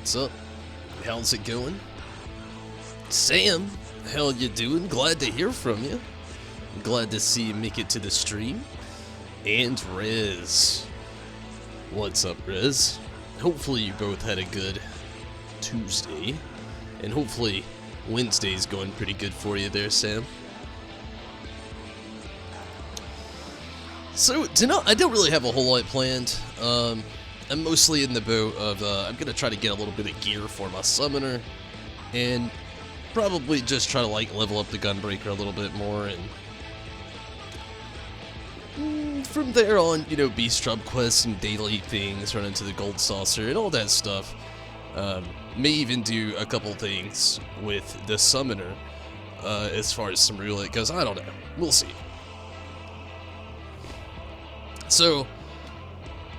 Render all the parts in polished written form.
What's up? How's it going? Sam, how you doing? Glad to hear from you. Glad to see you make it to the stream. And Rez. What's up, Rez? Hopefully you both had a good Tuesday. And hopefully Wednesday's going pretty good for you there, Sam. So, tonight, I don't really have a whole lot planned. I'm mostly in the boat of, I'm going to try to get a little bit of gear for my summoner, and probably just try to, like, level up the gunbreaker a little bit more, and from there on, you know, beast drop quests and daily things, run into the gold saucer, and all that stuff. May even do a couple things with the summoner, as far as some roulette goes. I don't know. We'll see. So,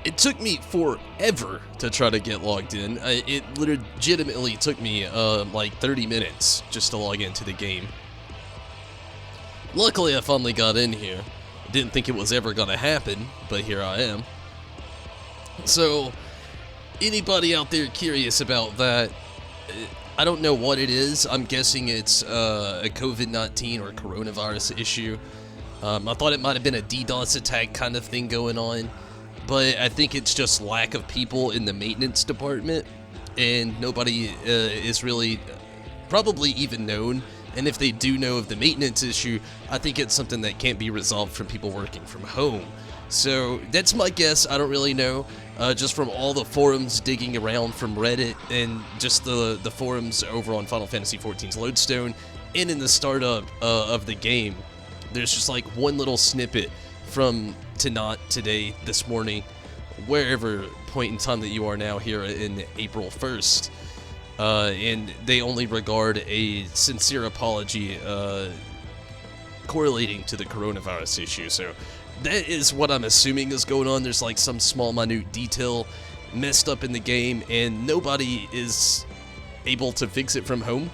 it took me forever to try to get logged in. It legitimately took me, like 30 minutes just to log into the game. Luckily, I finally got in here. Didn't think it was ever gonna happen, but here I am. So, anybody out there curious about that, I don't know what it is. I'm guessing it's a COVID-19 or coronavirus issue. I thought it might have been a DDoS attack kind of thing going on, but I think it's just lack of people in the maintenance department, and nobody is really probably even known, and if they do know of the maintenance issue, I think it's something that can't be resolved from people working from home. So that's my guess. I don't really know, just from all the forums digging around from Reddit and just the forums over on Final Fantasy XIV's Lodestone and in the startup of the game. There's just like one little snippet from today, this morning, wherever point in time that you are now here in April 1st, and they only regard a sincere apology correlating to the coronavirus issue. So that is what I'm assuming is going on. There's like some small minute detail messed up in the game, and nobody is able to fix it from home,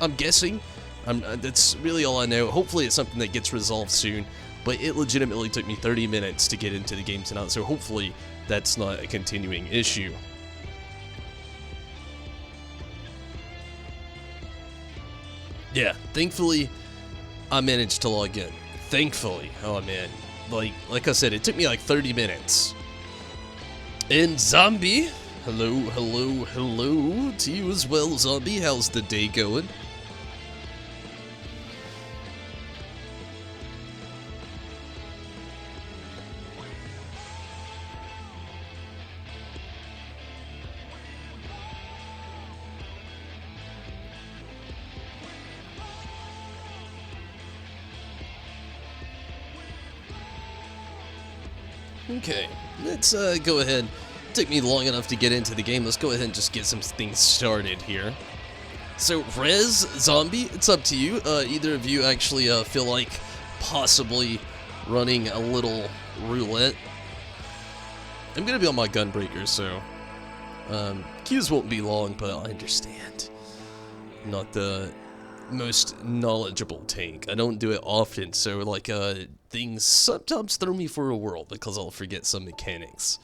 I'm guessing. That's really all I know. Hopefully it's something that gets resolved soon, but it legitimately took me 30 minutes to get into the game tonight, so hopefully that's not a continuing issue. Yeah, thankfully I managed to log in. Thankfully. Oh man, like I said, it took me like 30 minutes. And Zombie, hello to you as well, Zombie. How's the day going? Okay, let's go ahead. It took me long enough to get into the game. Let's go ahead and just get some things started here. So, Rez, Zombie, it's up to you. Either of you actually feel like possibly running a little roulette. I'm going to be on my gunbreaker, so queues won't be long, but I understand. I'm not the most knowledgeable tank. I don't do it often, so like things sometimes throw me for a whirl because I'll forget some mechanics.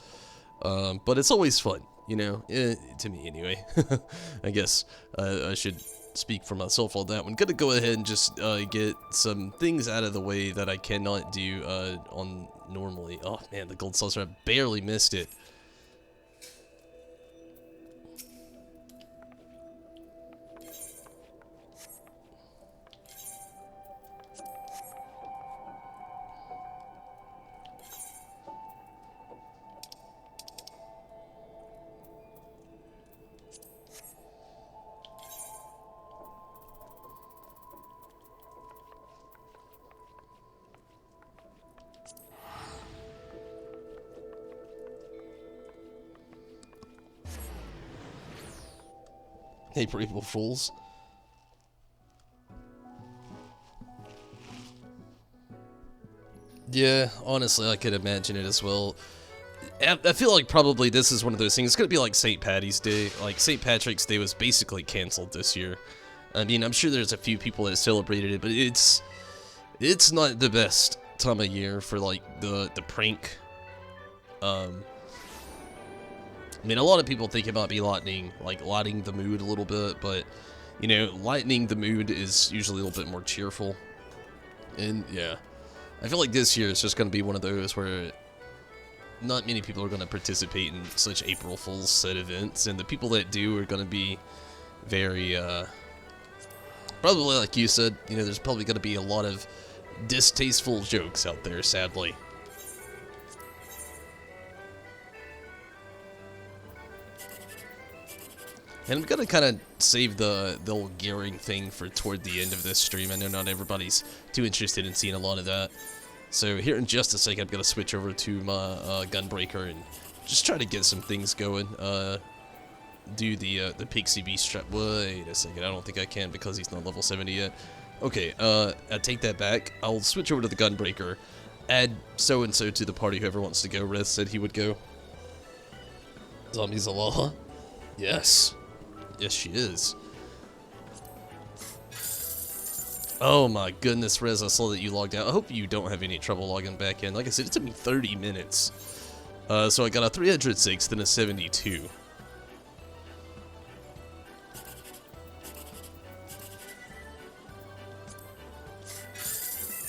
But it's always fun, you know, to me anyway. I guess I should speak for myself on that one. Gonna go ahead and just get some things out of the way that I cannot do on normally. Oh man, the gold saucer, I barely missed it. Hey, April Fools. Yeah, honestly, I could imagine it as well. I feel like probably this is one of those things. It's gonna be like St. Patty's Day. Like, St. Patrick's Day was basically canceled this year. I mean, I'm sure there's a few people that celebrated it, but it's not the best time of year for, like, the prank I mean, a lot of people think it might be lightening the mood a little bit, but, you know, lightening the mood is usually a little bit more cheerful. And, yeah, I feel like this year is just going to be one of those where not many people are going to participate in such April Fool's set events, and the people that do are going to be very, probably like you said, you know, there's probably going to be a lot of distasteful jokes out there, sadly. And I'm gonna kind of save the old gearing thing for toward the end of this stream. I know not everybody's too interested in seeing a lot of that. So here in just a second, I'm gonna switch over to my gunbreaker and just try to get some things going. Do the Pixie Beast strap. Wait a second, I don't think I can because he's not level 70 yet. Okay, I take that back. I'll switch over to the gunbreaker. Add so-and-so to the party, whoever wants to go. Rez said he would go. Zombies Aloha? Yes. Yes, she is. Oh my goodness, Rez, I saw that you logged out. I hope you don't have any trouble logging back in. Like I said, it took me 30 minutes. So I got a 306, then a 72.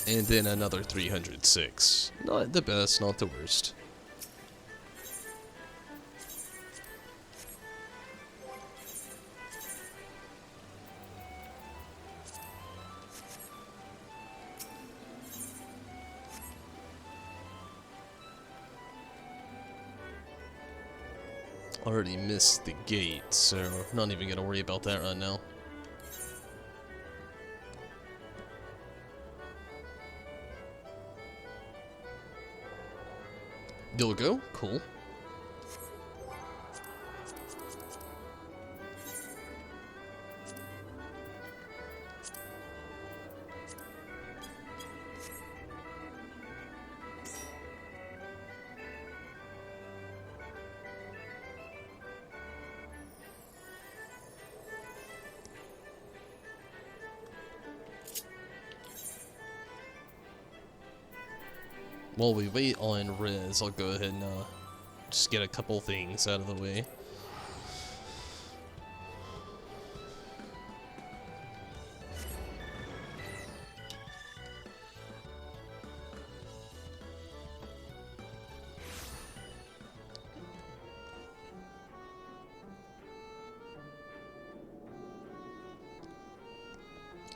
And then another 306. Not the best, not the worst. Already missed the gate, so not even gonna worry about that right now. You'll go? Cool. While we wait on Rez, I'll go ahead and just get a couple things out of the way.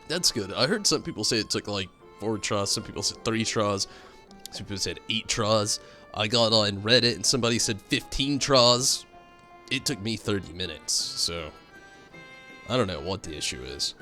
That's good. I heard some people say it took like 4 tries, some people said 3 tries. Some people said 8 tries. I got on Reddit and somebody said 15 tries. It took me 30 minutes, so I don't know what the issue is.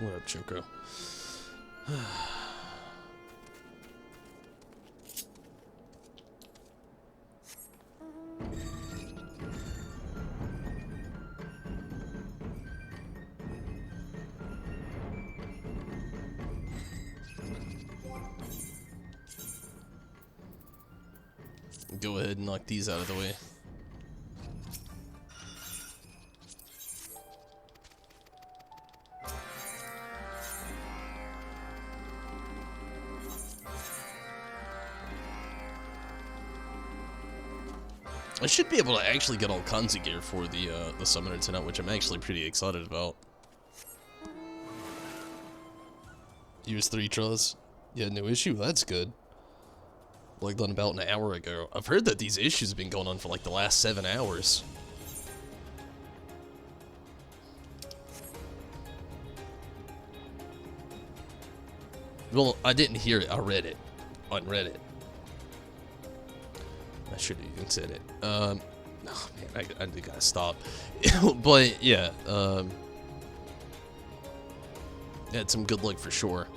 What up, Choco? Go ahead and knock these out of the way. I should be able to actually get all kinds of gear for the summoner tonight, which I'm actually pretty excited about. Use 3 tries? Yeah, no issue. That's good. Like done about an hour ago. I've heard that these issues have been going on for like the last 7 hours. Well, I didn't hear it. I read it on Reddit. I should have even said it. Oh man, I gotta stop. But yeah, had some good luck for sure.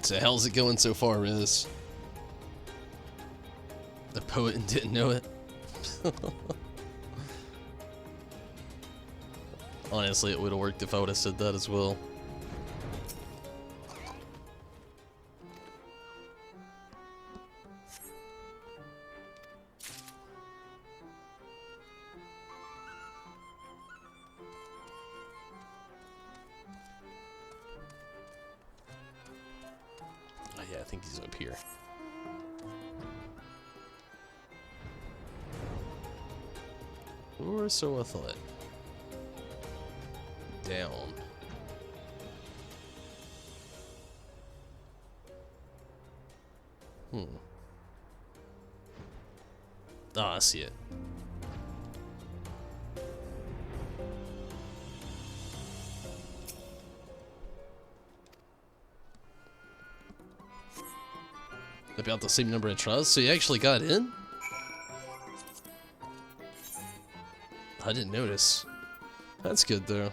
So how's it going so far, Riz? The poet didn't know it. Honestly, it would have worked if I would have said that as well. Oh yeah, I think he's up here. Or so I thought. Down. Ah, I see it. About the same number of tries, so you actually got in? I didn't notice. That's good though.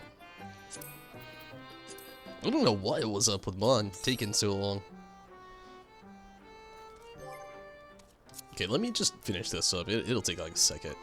I don't know what was up with mine taking so long. Okay, let me just finish this up. It'll take like a second.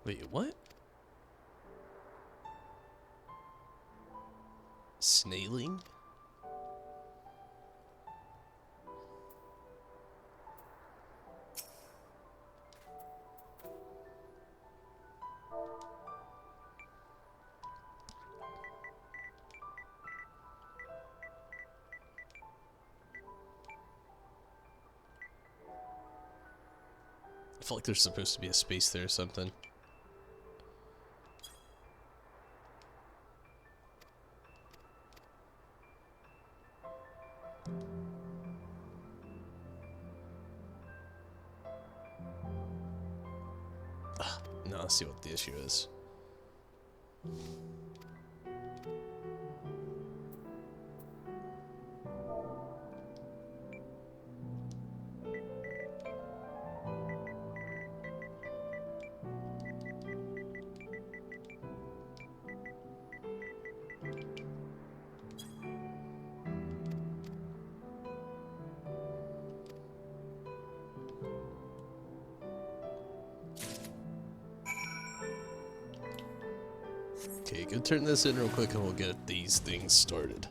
Wait, what? Snailing? I feel like there's supposed to be a space there or something. No, let's see what the issue is. Okay, go turn this in real quick and we'll get these things started.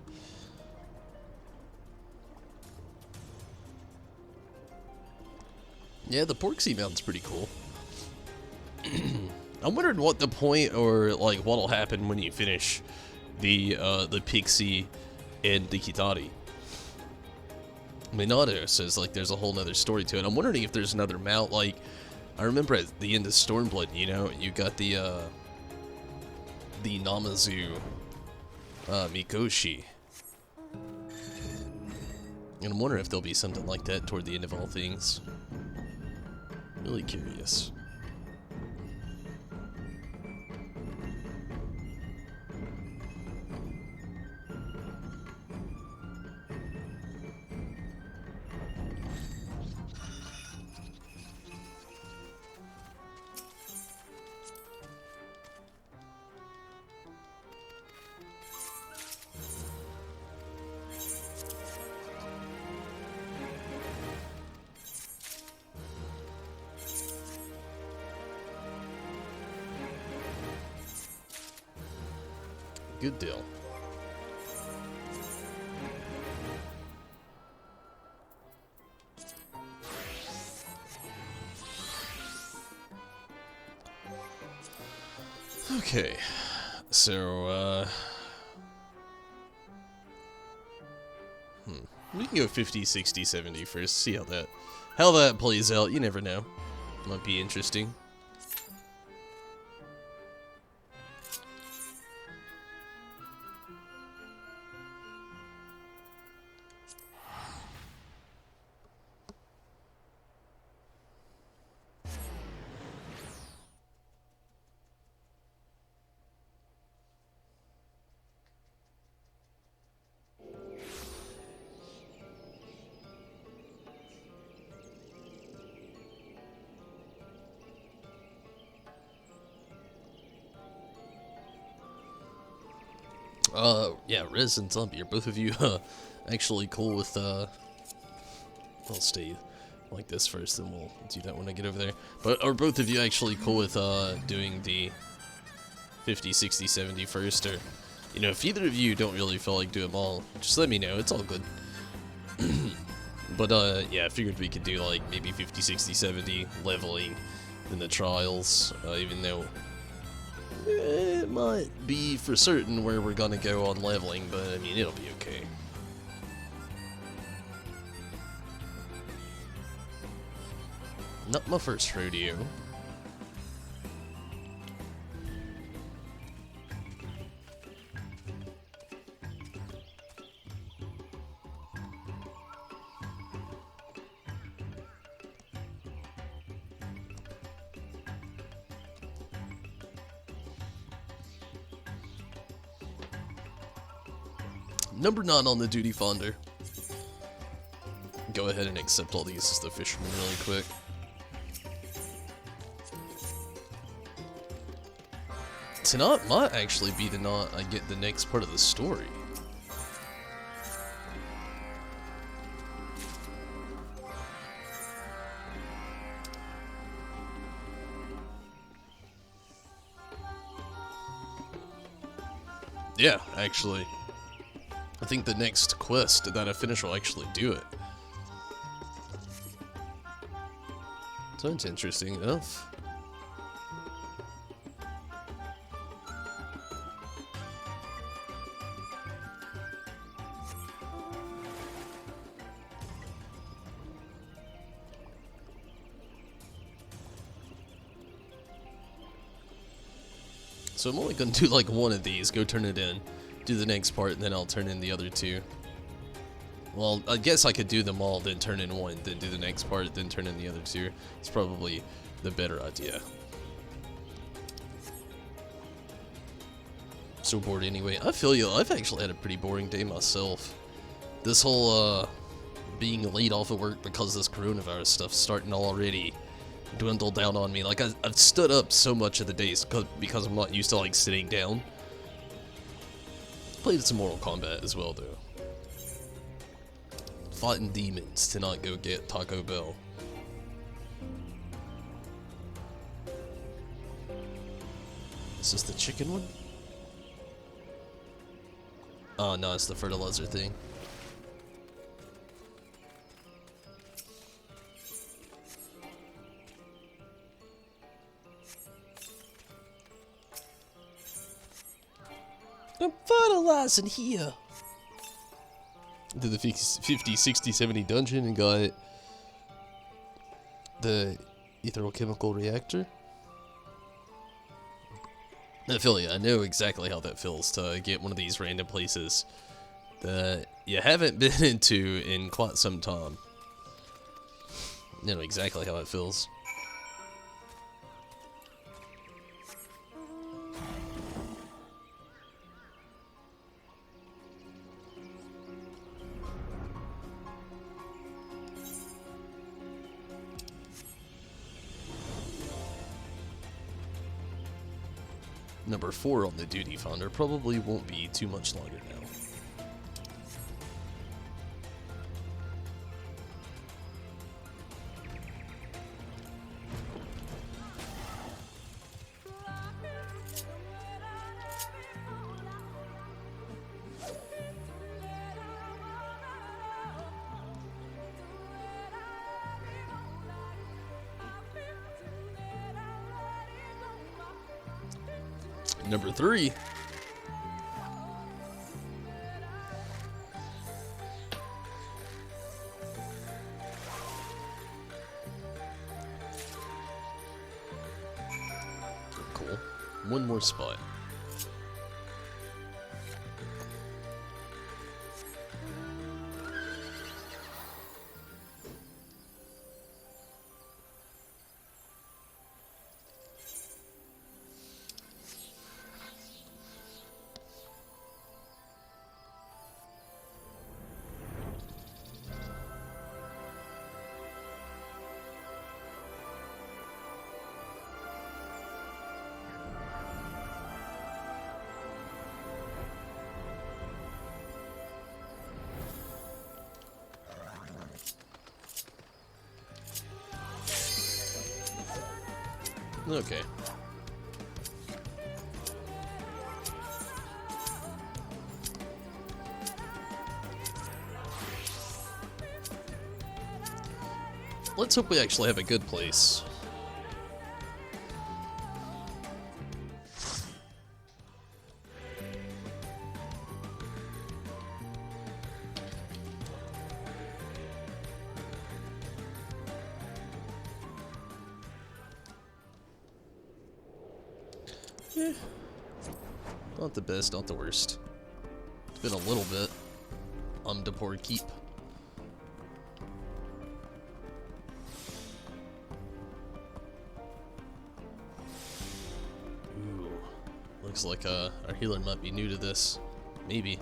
Yeah, the Porksea Mountain's pretty cool. I'm wondering what the point or like what'll happen when you finish the Pixie and the Kitari. Minato says like there's a whole nother story to it. I'm wondering if there's another mount. Like I remember at the end of Stormblood, you know, you got the Namazu Mikoshi. And I'm wondering if there'll be something like that toward the end of all things. Really curious. Good deal. Okay, so, we can go 50, 60, 70 first, see how that plays out. You never know. Might be interesting. Yeah, Rez and Zombie, are both of you, actually cool with, I'll stay like this first, then we'll do that when I get over there. But are both of you actually cool with, doing the 50, 60, 70 first? Or, you know, if either of you don't really feel like doing them all, just let me know, it's all good. But, yeah, I figured we could do, like, maybe 50, 60, 70 leveling in the trials, even though it might be for certain where we're gonna go on leveling, but I mean, it'll be okay. Not my first rodeo. Number 9 on the duty finder. Go ahead and accept all these as the fisherman really quick. Tonight might actually be the night I get the next part of the story. Yeah, actually. I think the next quest that I finish will actually do it. Sounds interesting enough. So I'm only going to do like one of these, go turn it in, do the next part, and then I'll turn in the other two. Well, I guess I could do them all, then turn in one, then do the next part, then turn in the other two. It's probably the better idea. So bored anyway. I feel you, I've actually had a pretty boring day myself. This whole, being laid off of work because this coronavirus stuff's starting to already dwindle down on me. Like, I've stood up so much of the days because I'm not used to, like, sitting down. Played some Mortal Kombat as well, though. Fighting demons to not go get Taco Bell. Is this the chicken one? Oh, no, it's the fertilizer thing. I'm fertilizing here. Did the 50, 60, 70 dungeon and got the etherochemical reactor. I feel ya, I know exactly how that feels to get one of these random places that you haven't been into in quite some time. I know exactly how it feels. Number 4 on the duty finder probably won't be too much longer now. Number 3. Cool. One more spot. Okay. Let's hope we actually have a good place. Eh, not the best, not the worst. It's been a little bit. To poor keep. Ooh, looks like our healer might be new to this. Maybe.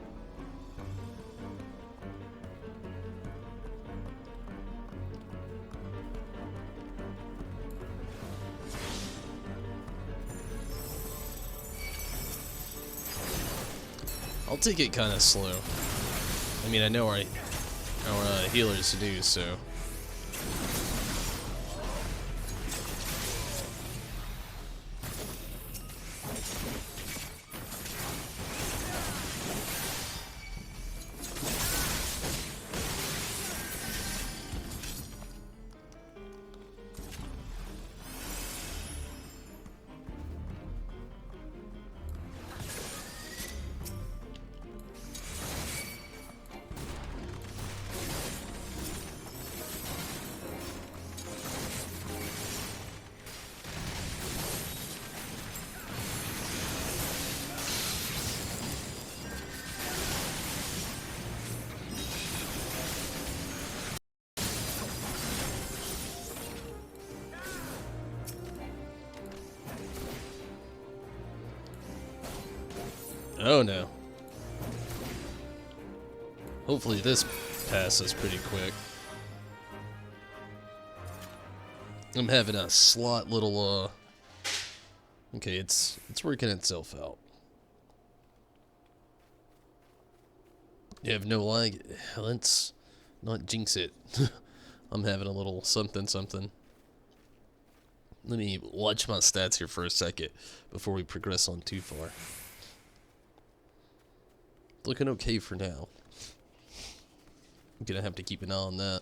I'll take it kind of slow. I mean, I know our healers do, so. Oh no. Hopefully this passes pretty quick. I'm having a slot little okay, it's working itself out. You have no lag. Let's not jinx it. I'm having a little something something. Let me watch my stats here for a second before we progress on too far. Looking okay for now. I'm gonna have to keep an eye on that.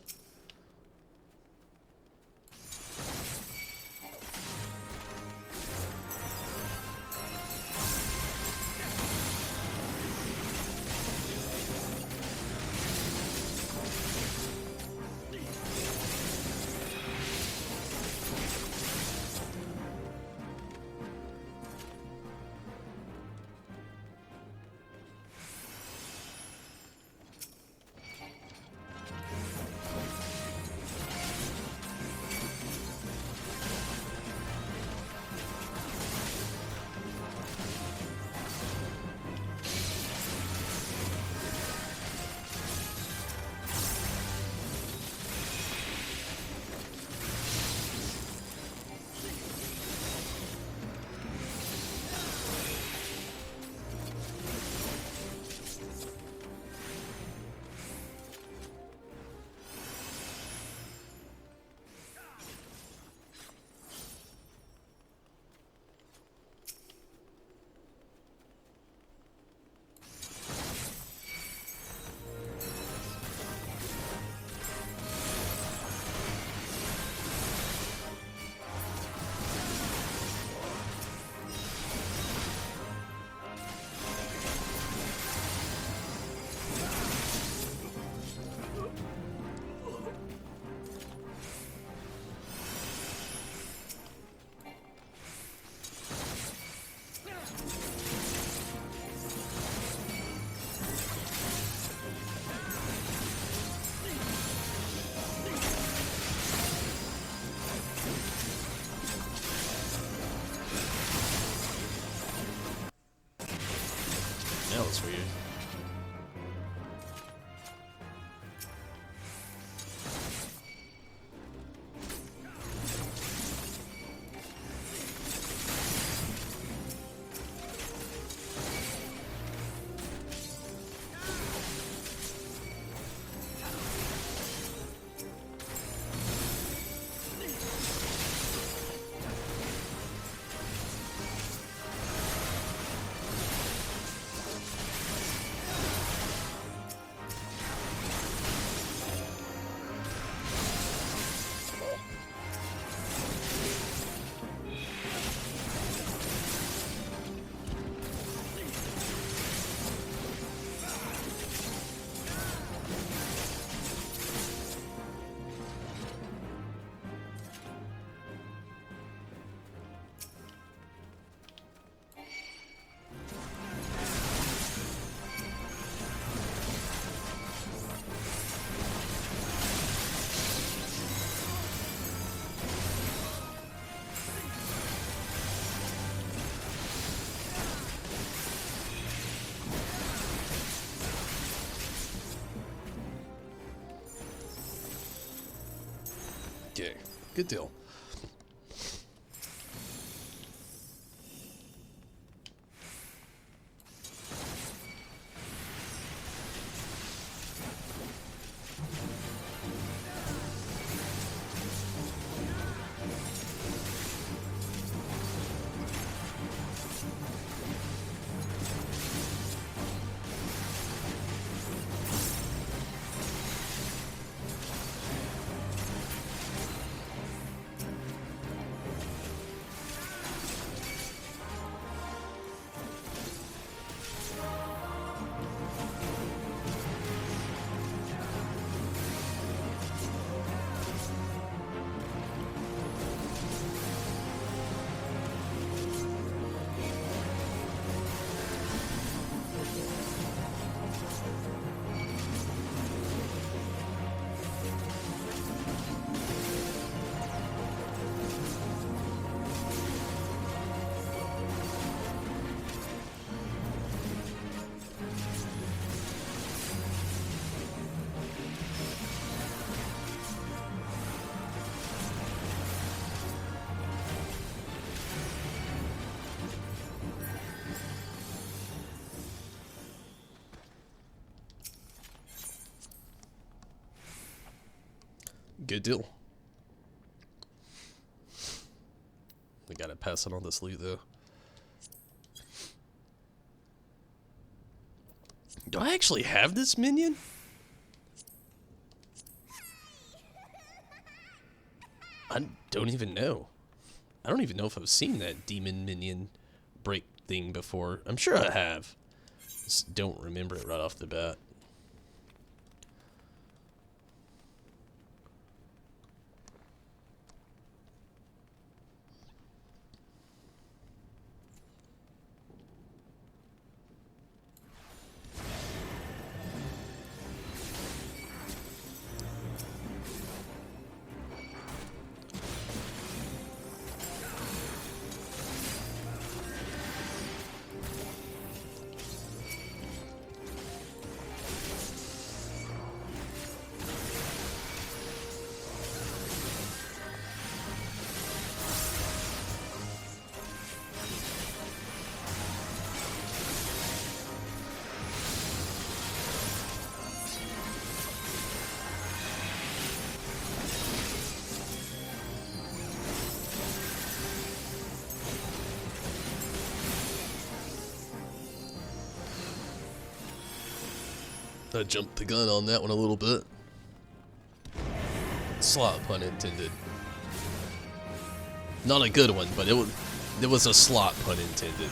That was weird. Okay, good deal. Good deal. We gotta pass it on this loot though. Do I actually have this minion? I don't even know. I don't even know if I've seen that demon minion break thing before. I'm sure I have. Just don't remember it right off the bat. I jumped the gun on that one a little bit. Slot, pun intended. Not a good one, but it was a slot, pun intended.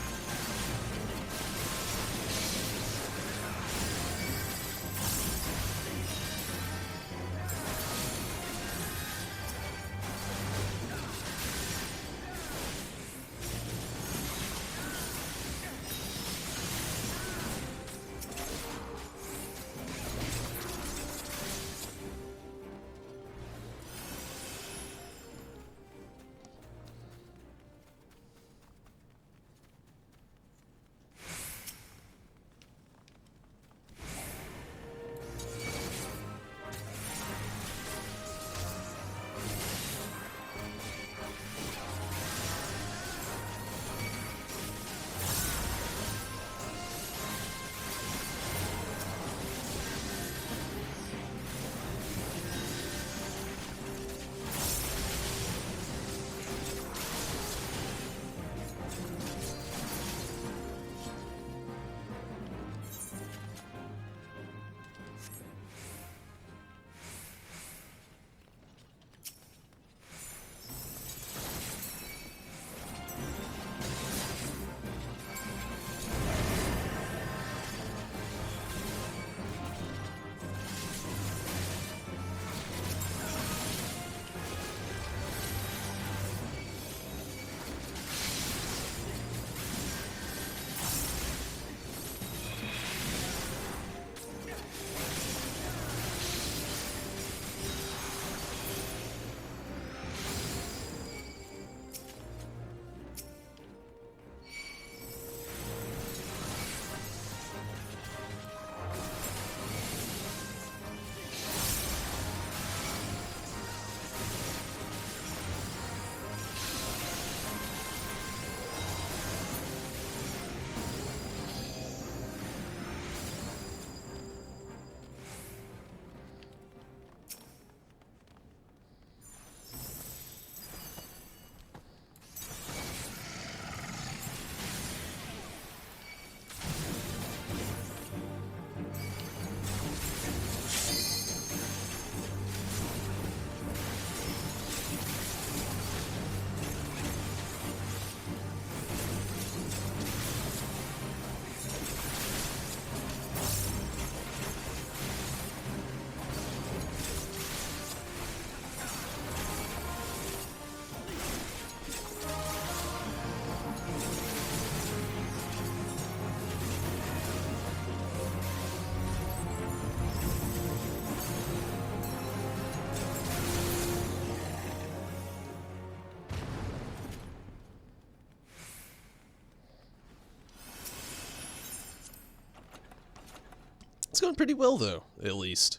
It's going pretty well, though, at least.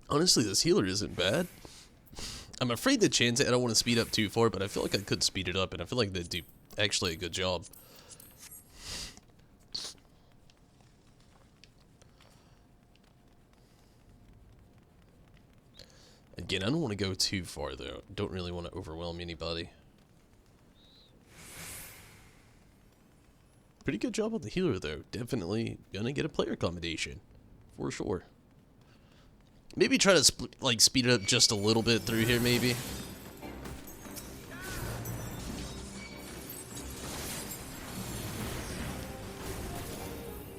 Honestly, this healer isn't bad. I'm afraid to chance it. I don't want to speed up too far, but I feel like I could speed it up, and I feel like they'd do actually a good job. Again, I don't want to go too far, though. Don't really want to overwhelm anybody. Pretty good job on the healer, though. Definitely gonna get a player accommodation. For sure. Maybe try to, like, speed it up just a little bit through here, maybe.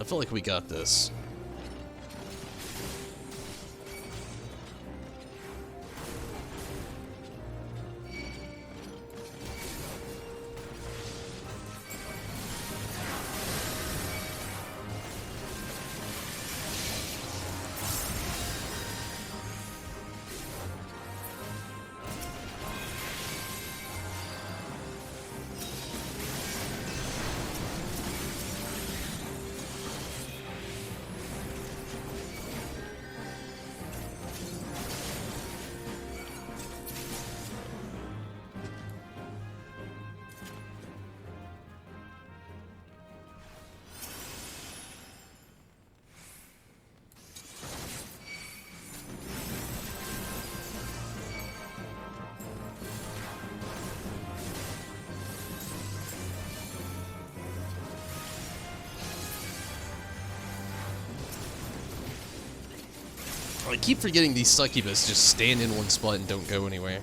I feel like we got this. I keep forgetting these succubus just stand in one spot and don't go anywhere.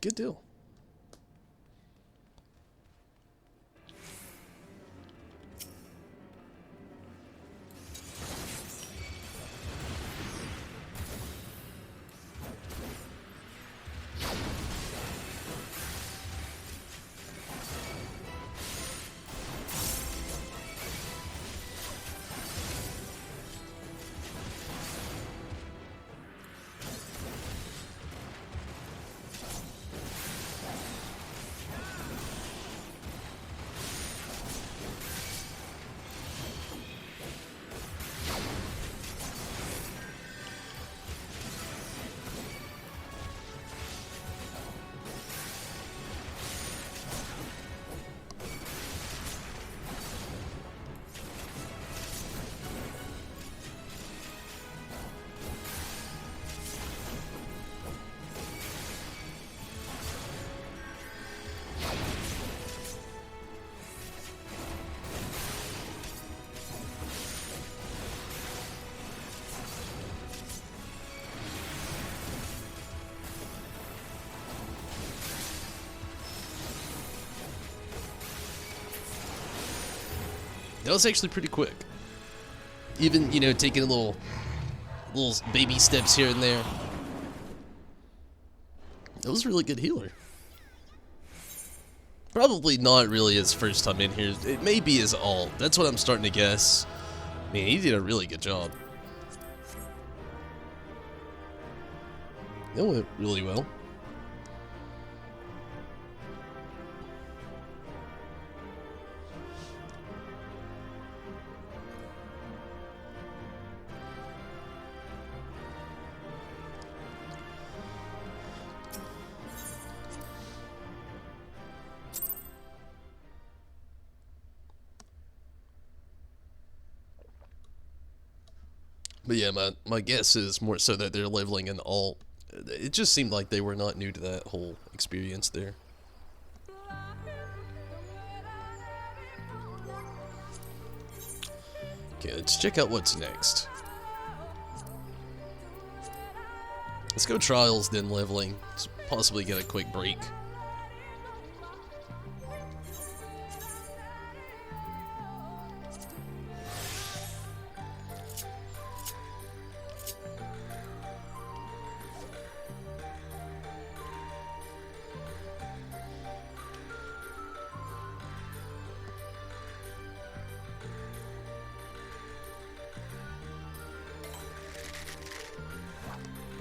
Good deal. That was actually pretty quick. Even, you know, taking little baby steps here and there. That was a really good healer. Probably not really his first time in here. It may be his alt. That's what I'm starting to guess. I mean, he did a really good job. That went really well. But yeah, my guess is more so that they're leveling in all. It just seemed like they were not new to that whole experience there. Okay, let's check out what's next. Let's go trials, then leveling. Let's possibly get a quick break.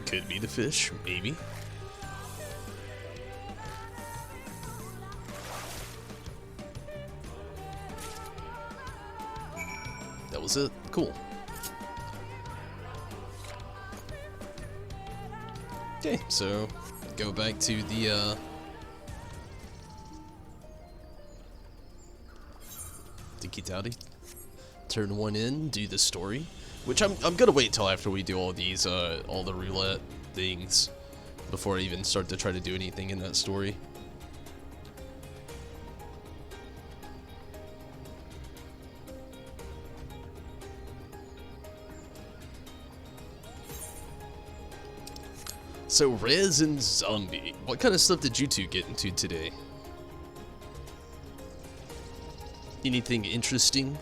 Could be the fish, maybe. That was it. Cool. Okay, so go back to the Kitari. Turn one in, do the story. Which I'm gonna wait till after we do all these, all the roulette things before I even start to try to do anything in that story. So, Rez and Zombie, what kind of stuff did you two get into today? Anything interesting?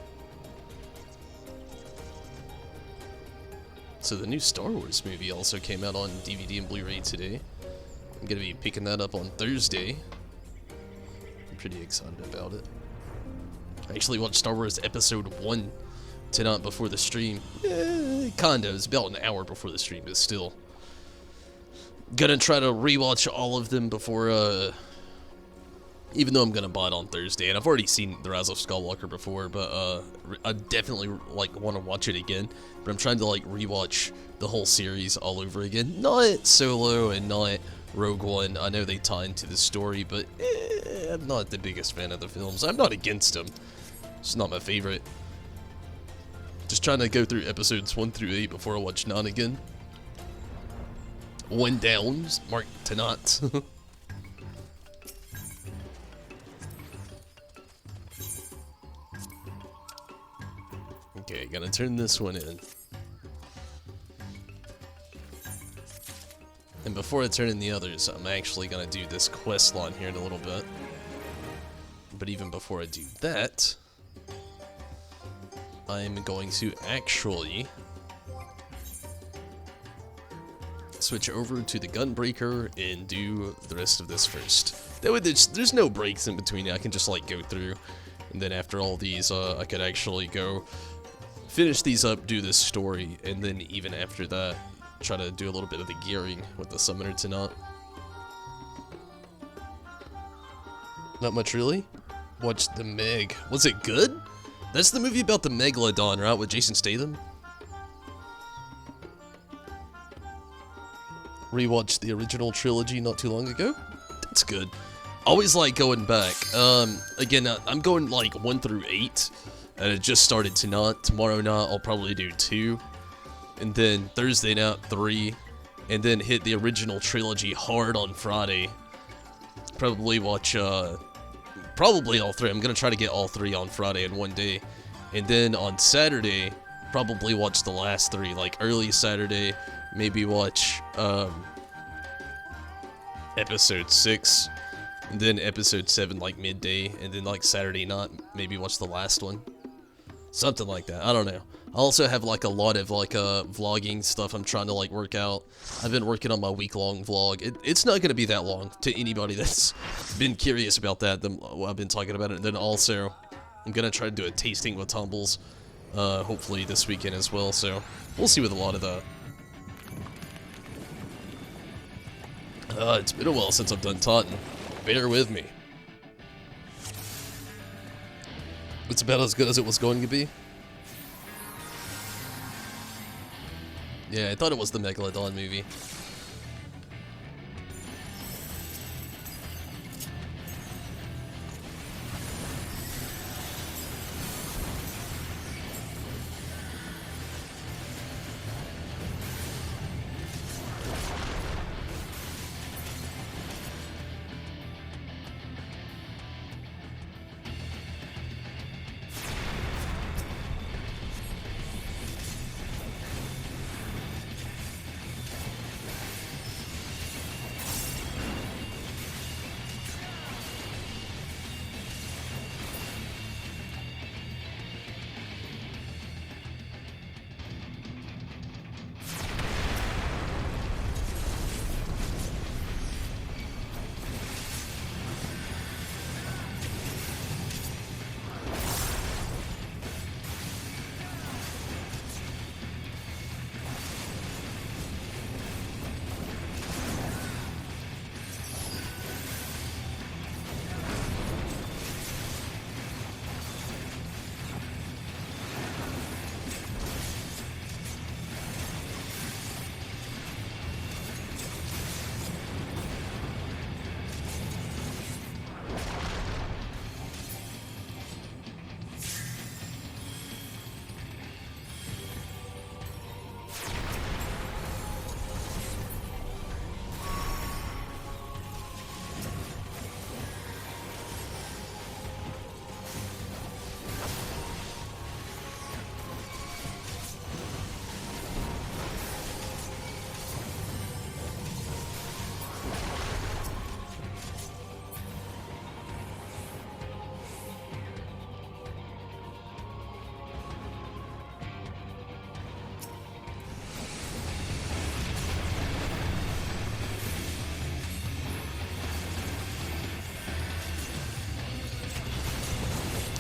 So the new Star Wars movie also came out on DVD and Blu-ray today. I'm gonna be picking that up on Thursday. I'm pretty excited about it. I actually watched Star Wars Episode 1 tonight before the stream. Kinda, it's about an hour before the stream, but still. Gonna try to rewatch all of them before, even though I'm gonna buy it on Thursday, and I've already seen The Rise of Skywalker before, but I definitely like want to watch it again. But I'm trying to like rewatch the whole series all over again. Not Solo and not Rogue One. I know they tie into the story, but I'm not the biggest fan of the films. I'm not against them. It's not my favorite. Just trying to go through episodes 1 through 8 before I watch 9 again. One down, mark to not. Okay, gonna turn this one in. And before I turn in the others, I'm actually gonna do this quest line here in a little bit. But even before I do that, I'm going to actually switch over to the Gunbreaker and do the rest of this first. That way there's no breaks in between. I can just like go through, and then after all these, I could actually go finish these up, do this story, and then even after that, try to do a little bit of the gearing with the Summoner tonight. Not much really. Watched The Meg. Was it good? That's the movie about the Megalodon, right, with Jason Statham? Rewatched the original trilogy not too long ago. That's good. Always like going back. Again, I'm going like 1 through 8. And it just started tonight. Tomorrow night I'll probably do 2. And then Thursday night 3. And then hit the original trilogy hard on Friday. Probably watch, probably all 3. I'm gonna try to get all 3 on Friday in one day. And then on Saturday, probably watch the last 3. Like early Saturday, maybe watch, episode 6. And then episode 7 like midday. And then like Saturday night, maybe watch the last one. Something like that. I don't know. I also have like a lot of like vlogging stuff I'm trying to like work out. I've been working on my week-long vlog. It's not going to be that long to anybody that's been curious about that. I've been talking about it. And then also, I'm going to try to do a tasting with Tumbles, hopefully this weekend as well. So we'll see with a lot of that. It's been a while since I've done taunting. Bear with me. It's about as good as it was going to be. Yeah, I thought it was the Megalodon movie.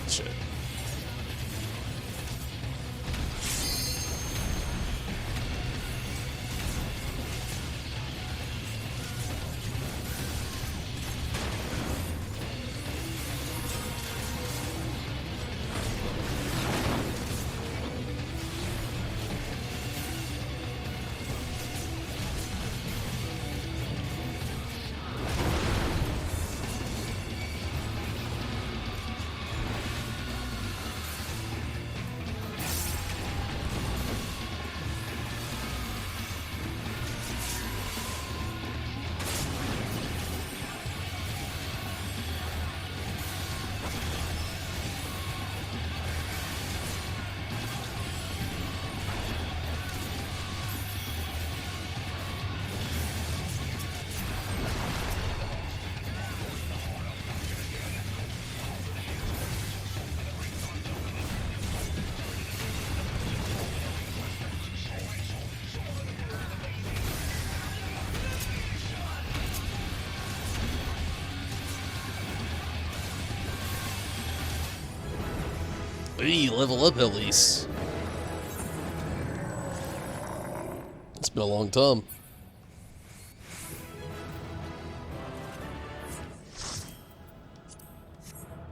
Shit. Hey, level up at least. It's been a long time.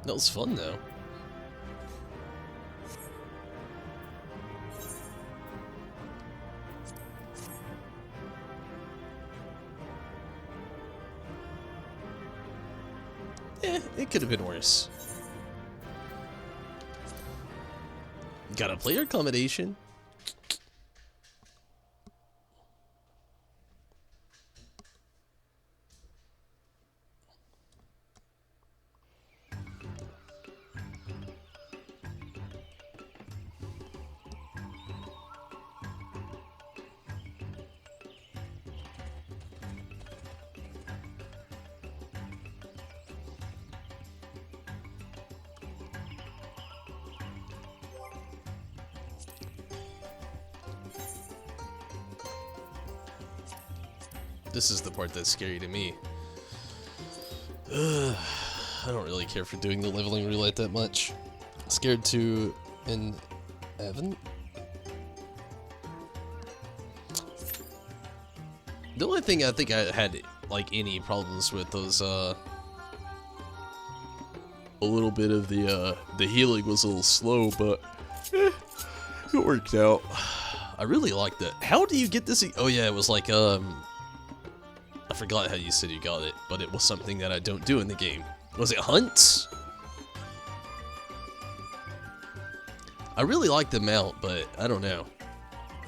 That was fun though. It could have been worse. Got a player accommodation. This is the part that's scary to me. I don't really care for doing the leveling roulette that much. Scared to an Evan? The only thing I think I had like any problems with those. A little bit of the healing was a little slow, but it worked out. I really liked it. How do you get this? Oh yeah, it was like I forgot how you said you got it, but it was something that I don't do in the game. Was it hunts? I really like the mount, but I don't know.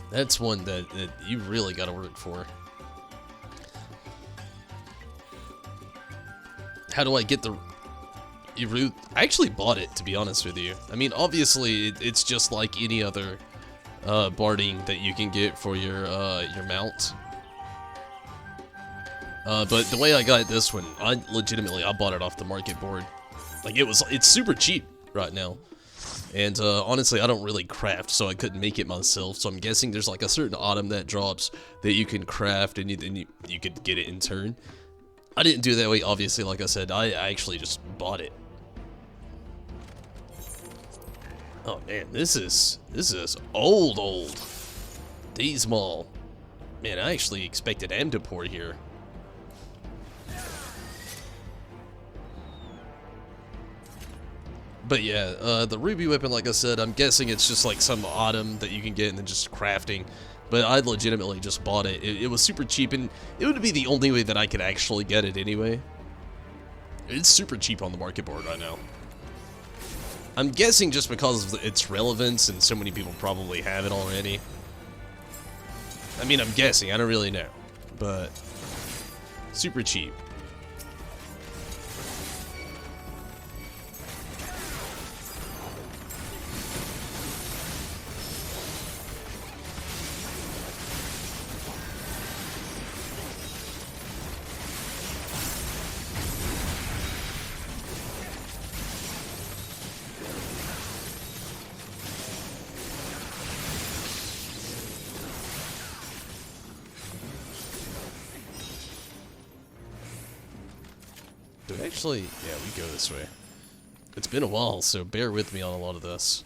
That's one that you really gotta work for. How do I get the... I actually bought it, to be honest with you. I mean, obviously, it's just like any other barding that you can get for your mount. But the way I got this one, I bought it off the market board. Like, it's super cheap right now. And honestly, I don't really craft, so I couldn't make it myself. So I'm guessing there's like a certain item that drops that you can craft, and then you could get it in turn. I didn't do it that way, obviously. Like I said, I actually just bought it. Oh man, this is old. These Maul. Man, I actually expected M to pour here. But yeah, the ruby weapon, like I said, I'm guessing it's just like some item that you can get and then just crafting. But I legitimately just bought it. It was super cheap, and it would be the only way that I could actually get it anyway. It's super cheap on the market board right now. I'm guessing just because of its relevance and so many people probably have it already. I mean, I'm guessing. I don't really know. But super cheap. Actually, yeah, we go this way. It's been a while, so bear with me on a lot of this.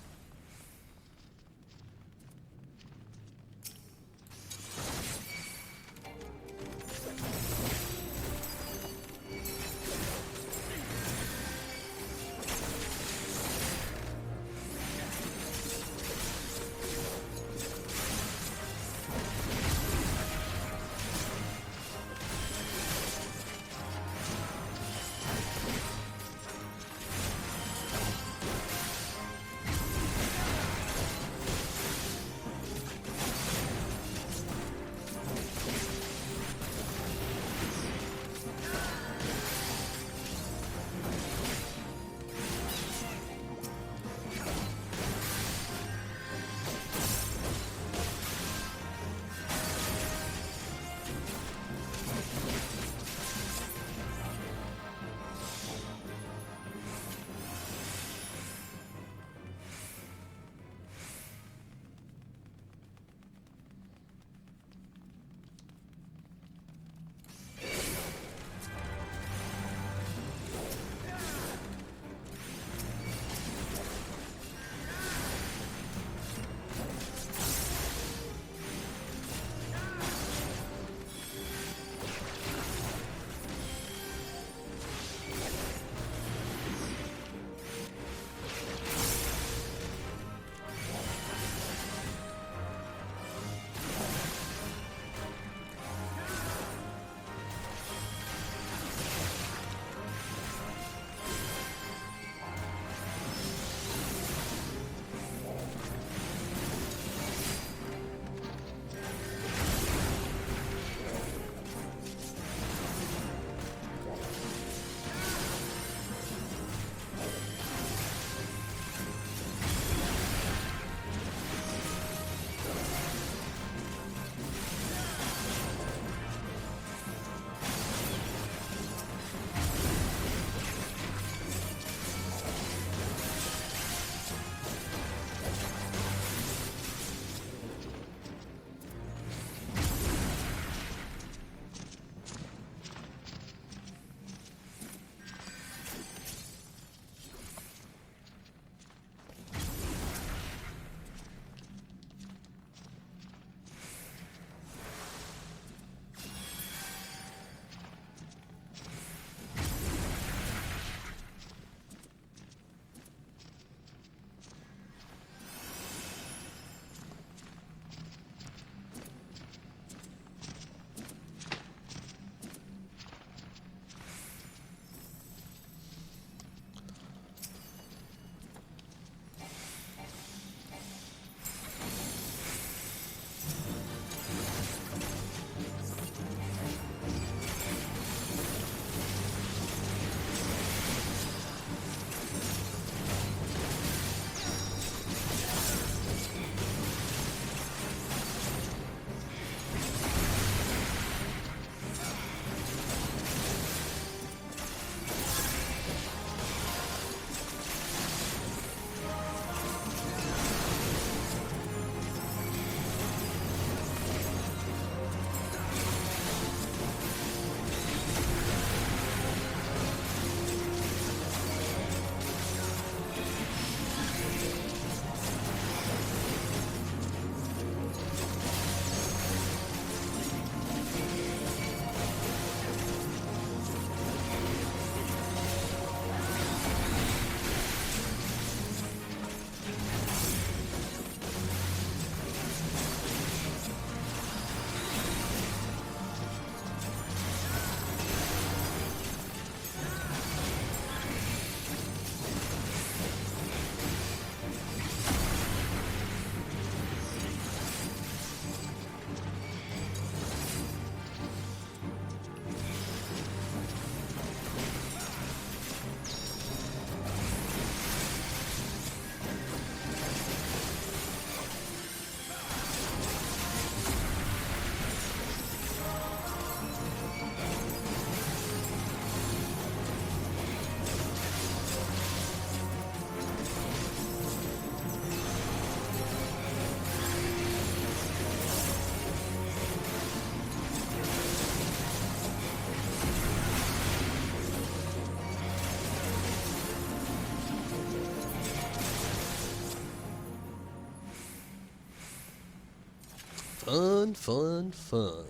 Fun, fun, fun.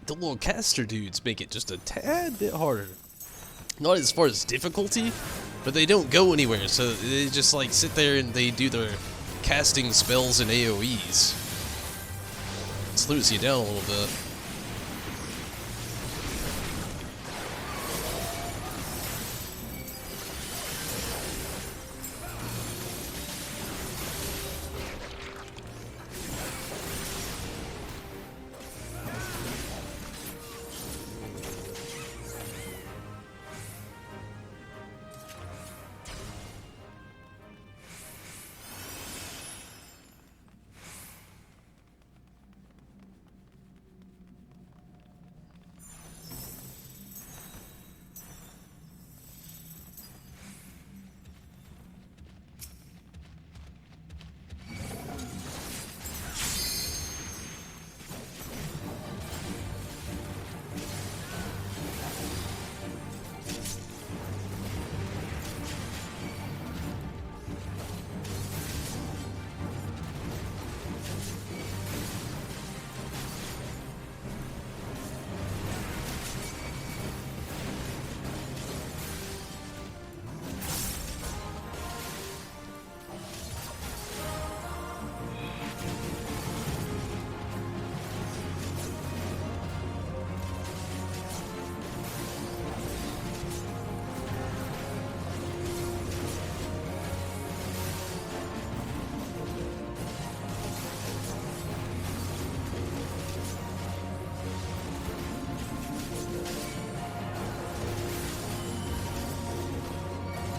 The little caster dudes make it just a tad bit harder. Not as far as difficulty, but they don't go anywhere, so they just like sit there and they do their casting spells and AoEs. It slows you down a little bit.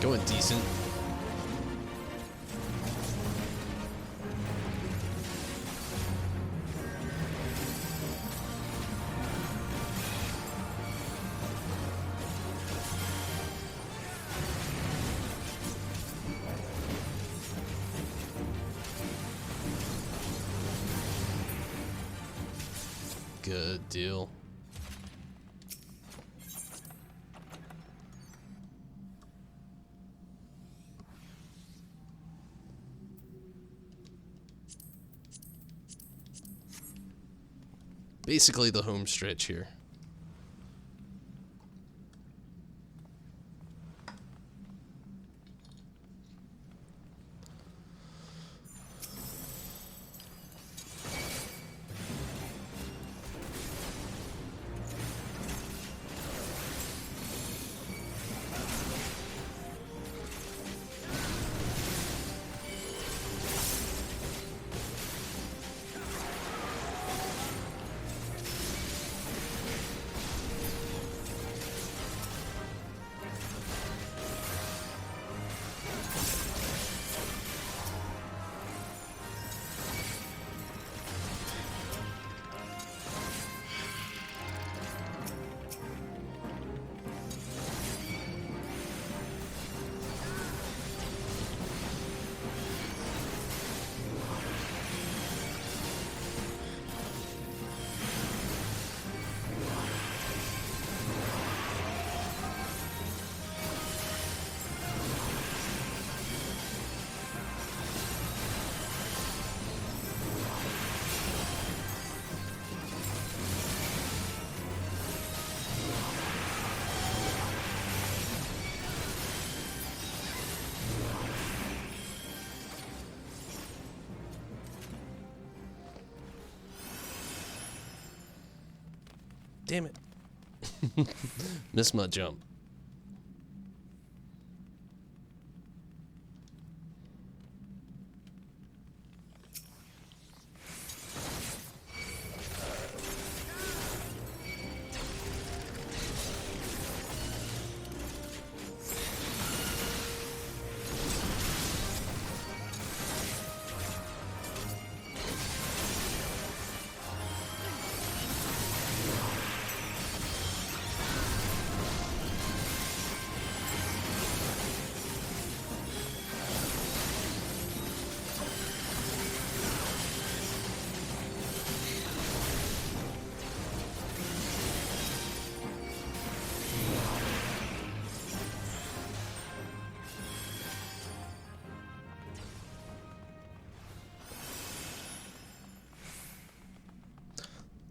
Going decent. Good deal. basically the home stretch here. Damn it. Missed my jump.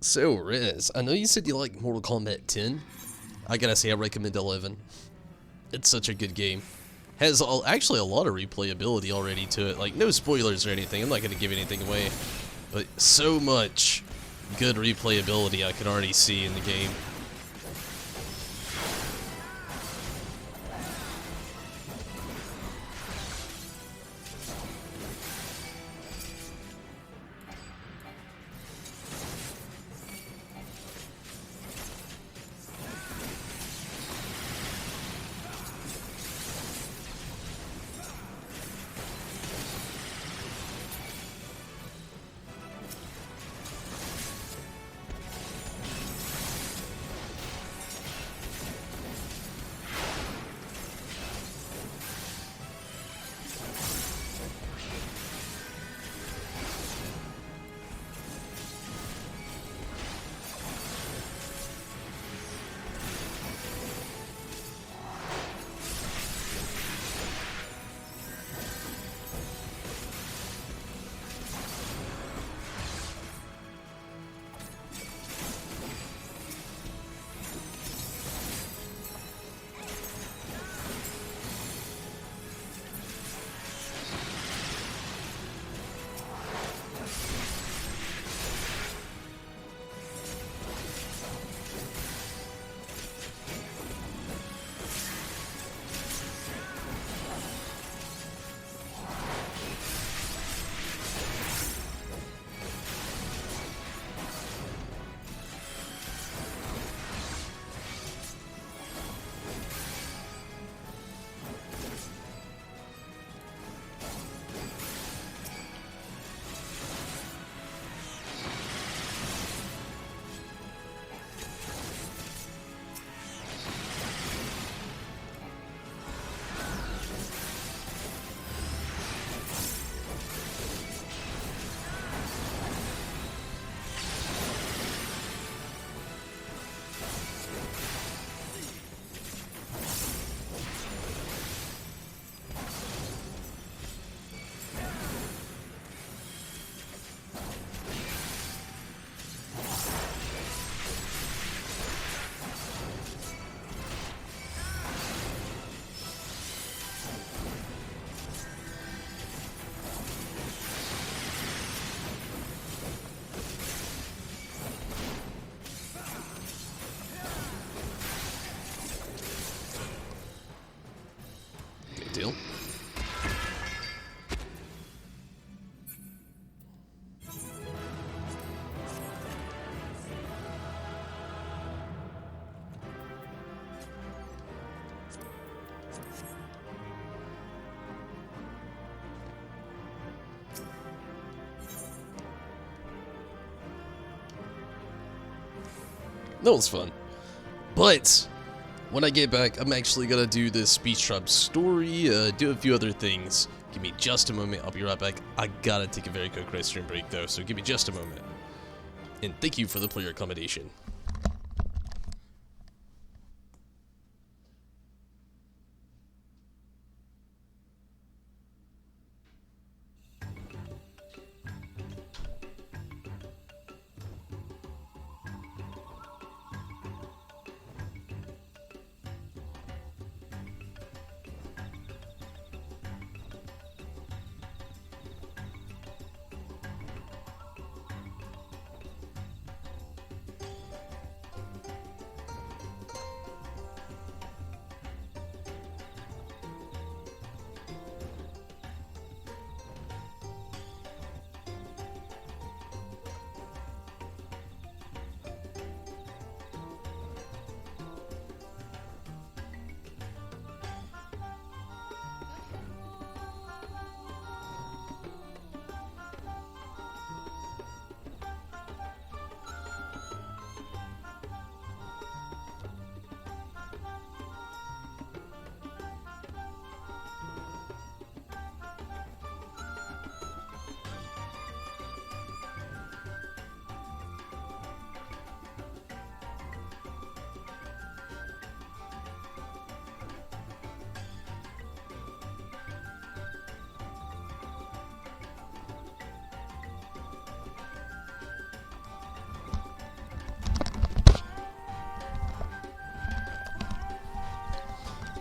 So, Riz, I know you said you like Mortal Kombat 10. I gotta say, I recommend 11. It's such a good game. Has actually a lot of replayability already to it. Like, no spoilers or anything. I'm not gonna give anything away. But so much good replayability I can already see in the game. That was fun. But when I get back, I'm actually gonna do this Speech Tribe story, do a few other things. Give me just a moment, I'll be right back. I gotta take a very quick restroom break though, so give me just a moment. And thank you for the player accommodation.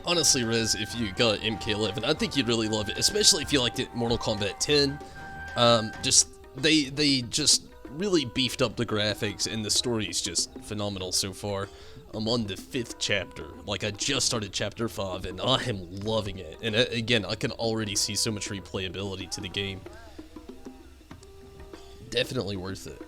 Honestly, Rez, if you got MK11, I think you'd really love it, especially if you liked it Mortal Kombat 10. They just really beefed up the graphics, and the story is just phenomenal so far. I'm on the 5th chapter. Like, I just started chapter 5, and I am loving it. And again, I can already see so much replayability to the game. Definitely worth it.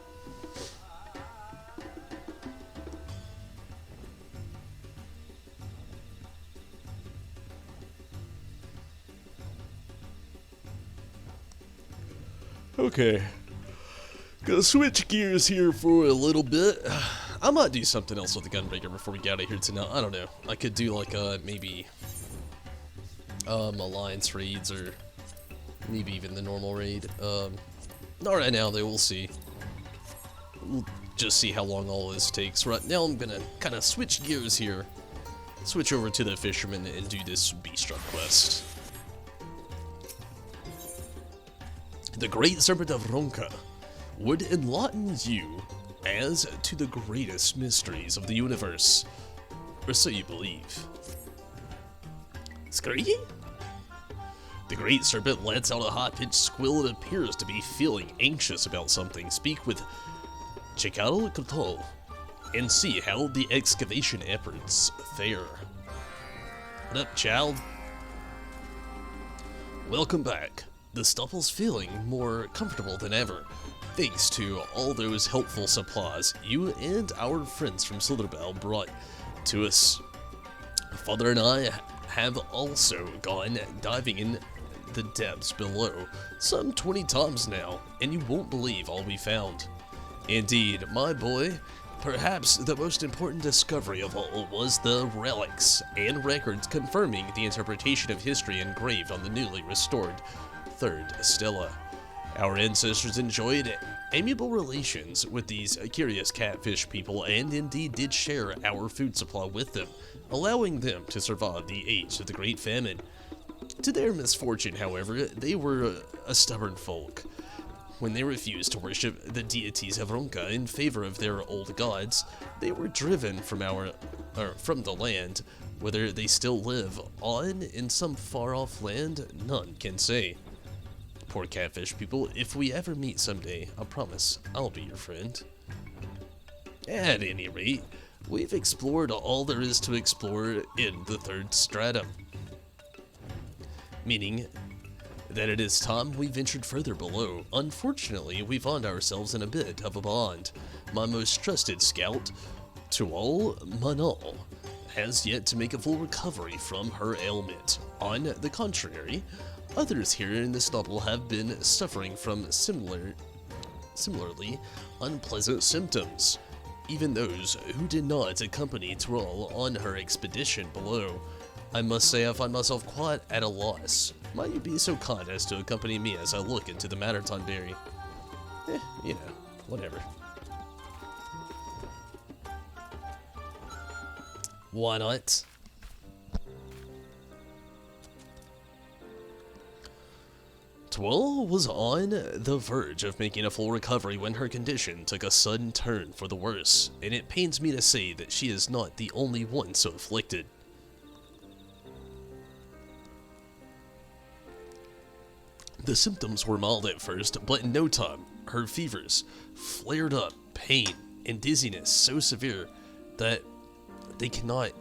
Okay, gonna switch gears here for a little bit. I might do something else with the Gunbreaker before we get out of here tonight. I don't know. I could do like maybe alliance raids, or maybe even the normal raid. Not right now though, we'll see. We'll just see how long all this takes. Right now I'm gonna kind of switch gears here. Switch over to the Fisherman and do this Beast Truck quest. The Great Serpent of Ronka would enlighten you as to the greatest mysteries of the universe, or so you believe. Screeky? The Great Serpent lets out a high-pitched squeal and appears to be feeling anxious about something. Speak with Chikaro Koto and see how the excavation efforts fare. What up, child? Welcome back. The Stuffle's feeling more comfortable than ever, thanks to all those helpful supplies you and our friends from Slitherbow brought to us. Father and I have also gone diving in the depths below some 20 times now, and you won't believe all we found. Indeed, my boy, perhaps the most important discovery of all was the relics and records confirming the interpretation of history engraved on the newly restored 3rd Stella. Our ancestors enjoyed amiable relations with these curious catfish people, and indeed did share our food supply with them, allowing them to survive the age of the Great Famine. To their misfortune, however, they were a stubborn folk. When they refused to worship the deities of Ronka in favor of their old gods, they were driven from the land. Whether they still live on in some far-off land, none can say. Poor catfish people. If we ever meet someday, I promise I'll be your friend. At any rate, we've explored all there is to explore in the 3rd stratum, meaning that it is time we ventured further below. Unfortunately, we found ourselves in a bit of a bind. My most trusted scout, Tual Manal, has yet to make a full recovery from her ailment. On the contrary, others here in the stubble have been suffering from similarly unpleasant symptoms. even those who did not accompany Thrall on her expedition below. I must say I find myself quite at a loss. Might you be so kind as to accompany me as I look into the matter, Tonberry? You know, whatever. Why not? Twill was on the verge of making a full recovery when her condition took a sudden turn for the worse, and it pains me to say that she is not the only one so afflicted. The symptoms were mild at first, but in no time, her fevers flared up, pain and dizziness so severe that they cannot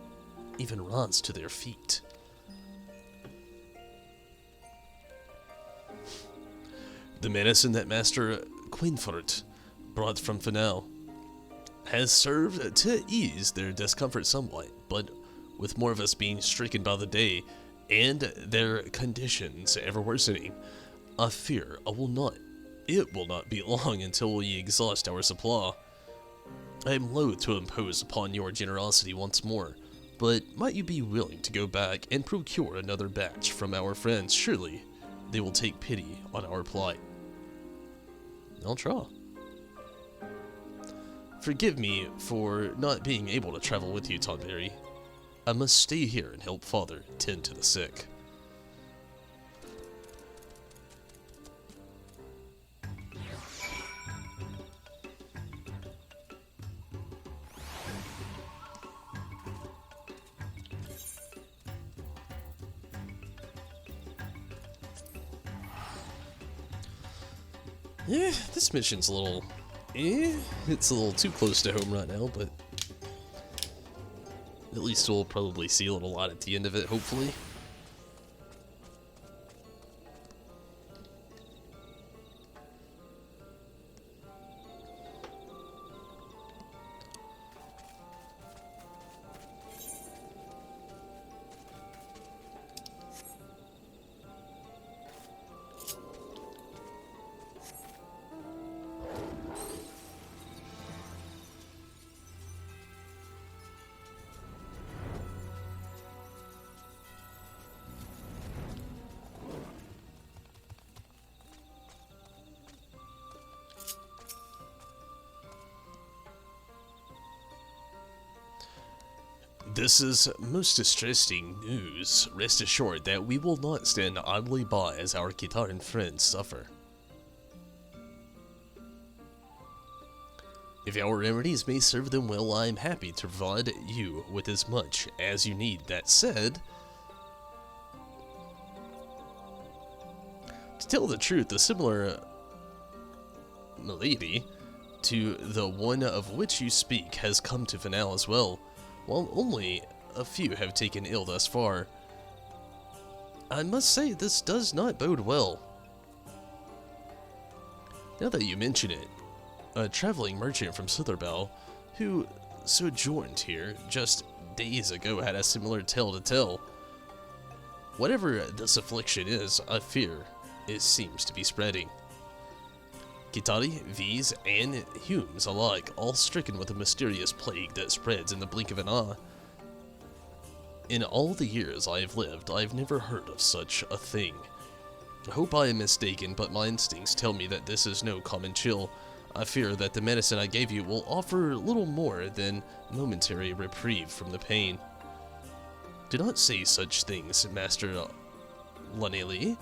even rise to their feet. The medicine that Master Quinfort brought from Fanal has served to ease their discomfort somewhat, but with more of us being stricken by the day and their conditions ever worsening, I fear it will not be long until we exhaust our supply. I am loath to impose upon your generosity once more, but might you be willing to go back and procure another batch from our friends? Surely they will take pity on our plight. I'll try. Forgive me for not being able to travel with you, Tonberry. I must stay here and help Father tend to the sick. Yeah, this mission's a little... it's a little too close to home right now, but... at least we'll probably see a little lot at the end of it, hopefully. This is most distressing news. Rest assured that we will not stand idly by as our Kitaran friends suffer. If our remedies may serve them well, I am happy to provide you with as much as you need. That said, to tell the truth, a similar malady to the one of which you speak has come to Fanal as well. While only a few have taken ill thus far, I must say this does not bode well. Now that you mention it, a traveling merchant from Sitherbow, who sojourned here just days ago, had a similar tale to tell. Whatever this affliction is, I fear it seems to be spreading. Kitari, V's, and Humes alike, all stricken with a mysterious plague that spreads in the blink of an eye. In all the years I have lived, I have never heard of such a thing. I hope I am mistaken, but my instincts tell me that this is no common chill. I fear that the medicine I gave you will offer little more than momentary reprieve from the pain. Do not say such things, Master Laneli.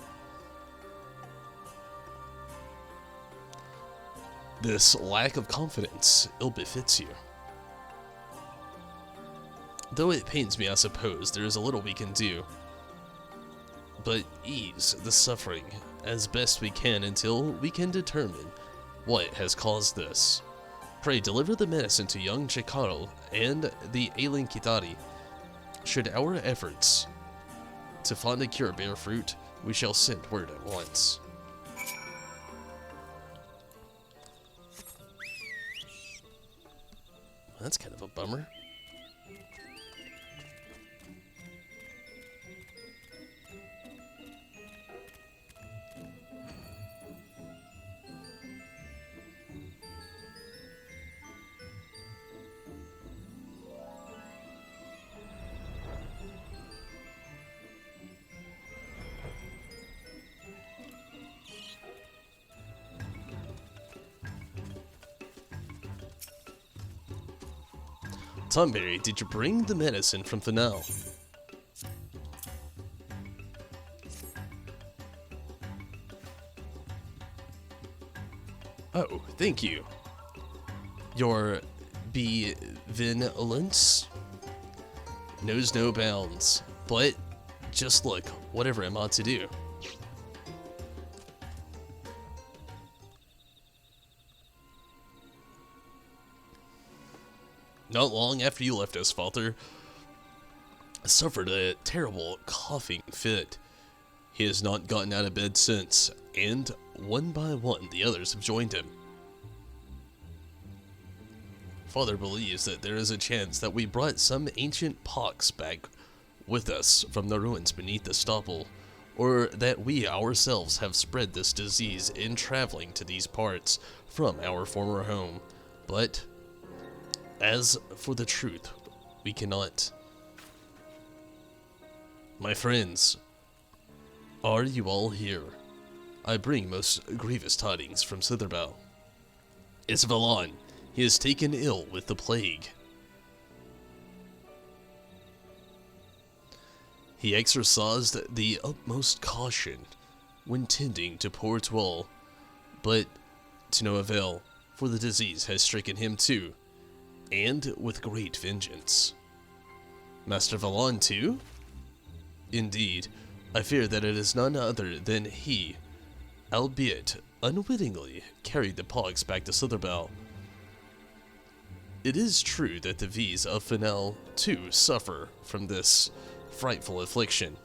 This lack of confidence ill befits you. Though it pains me, I suppose, there is a little we can do. But ease the suffering as best we can until we can determine what has caused this. Pray deliver the medicine to young Chikaro and the ailing Kitari. Should our efforts to find a cure bear fruit, we shall send word at once. That's kind of a bummer. Thornberry, did you bring the medicine from Fennel? Oh, thank you. Your benevolence knows no bounds, but just look, whatever am I to do? Not long after you left us, Father, I suffered a terrible coughing fit. He has not gotten out of bed since, and one by one the others have joined him. Father believes that there is a chance that we brought some ancient pox back with us from the ruins beneath the stubble, or that we ourselves have spread this disease in traveling to these parts from our former home. But as for the truth, we cannot. My friends, are you all here? I bring most grievous tidings from Sitherbow. It's Valon. He is taken ill with the plague. He exercised the utmost caution when tending to poor Twell, but to no avail, for the disease has stricken him too, and with great vengeance. Master Valon too? Indeed, I fear that it is none other than he, albeit unwittingly, carried the pox back to Sitherbow. It is true that the V's of Fennel too suffer from this frightful affliction,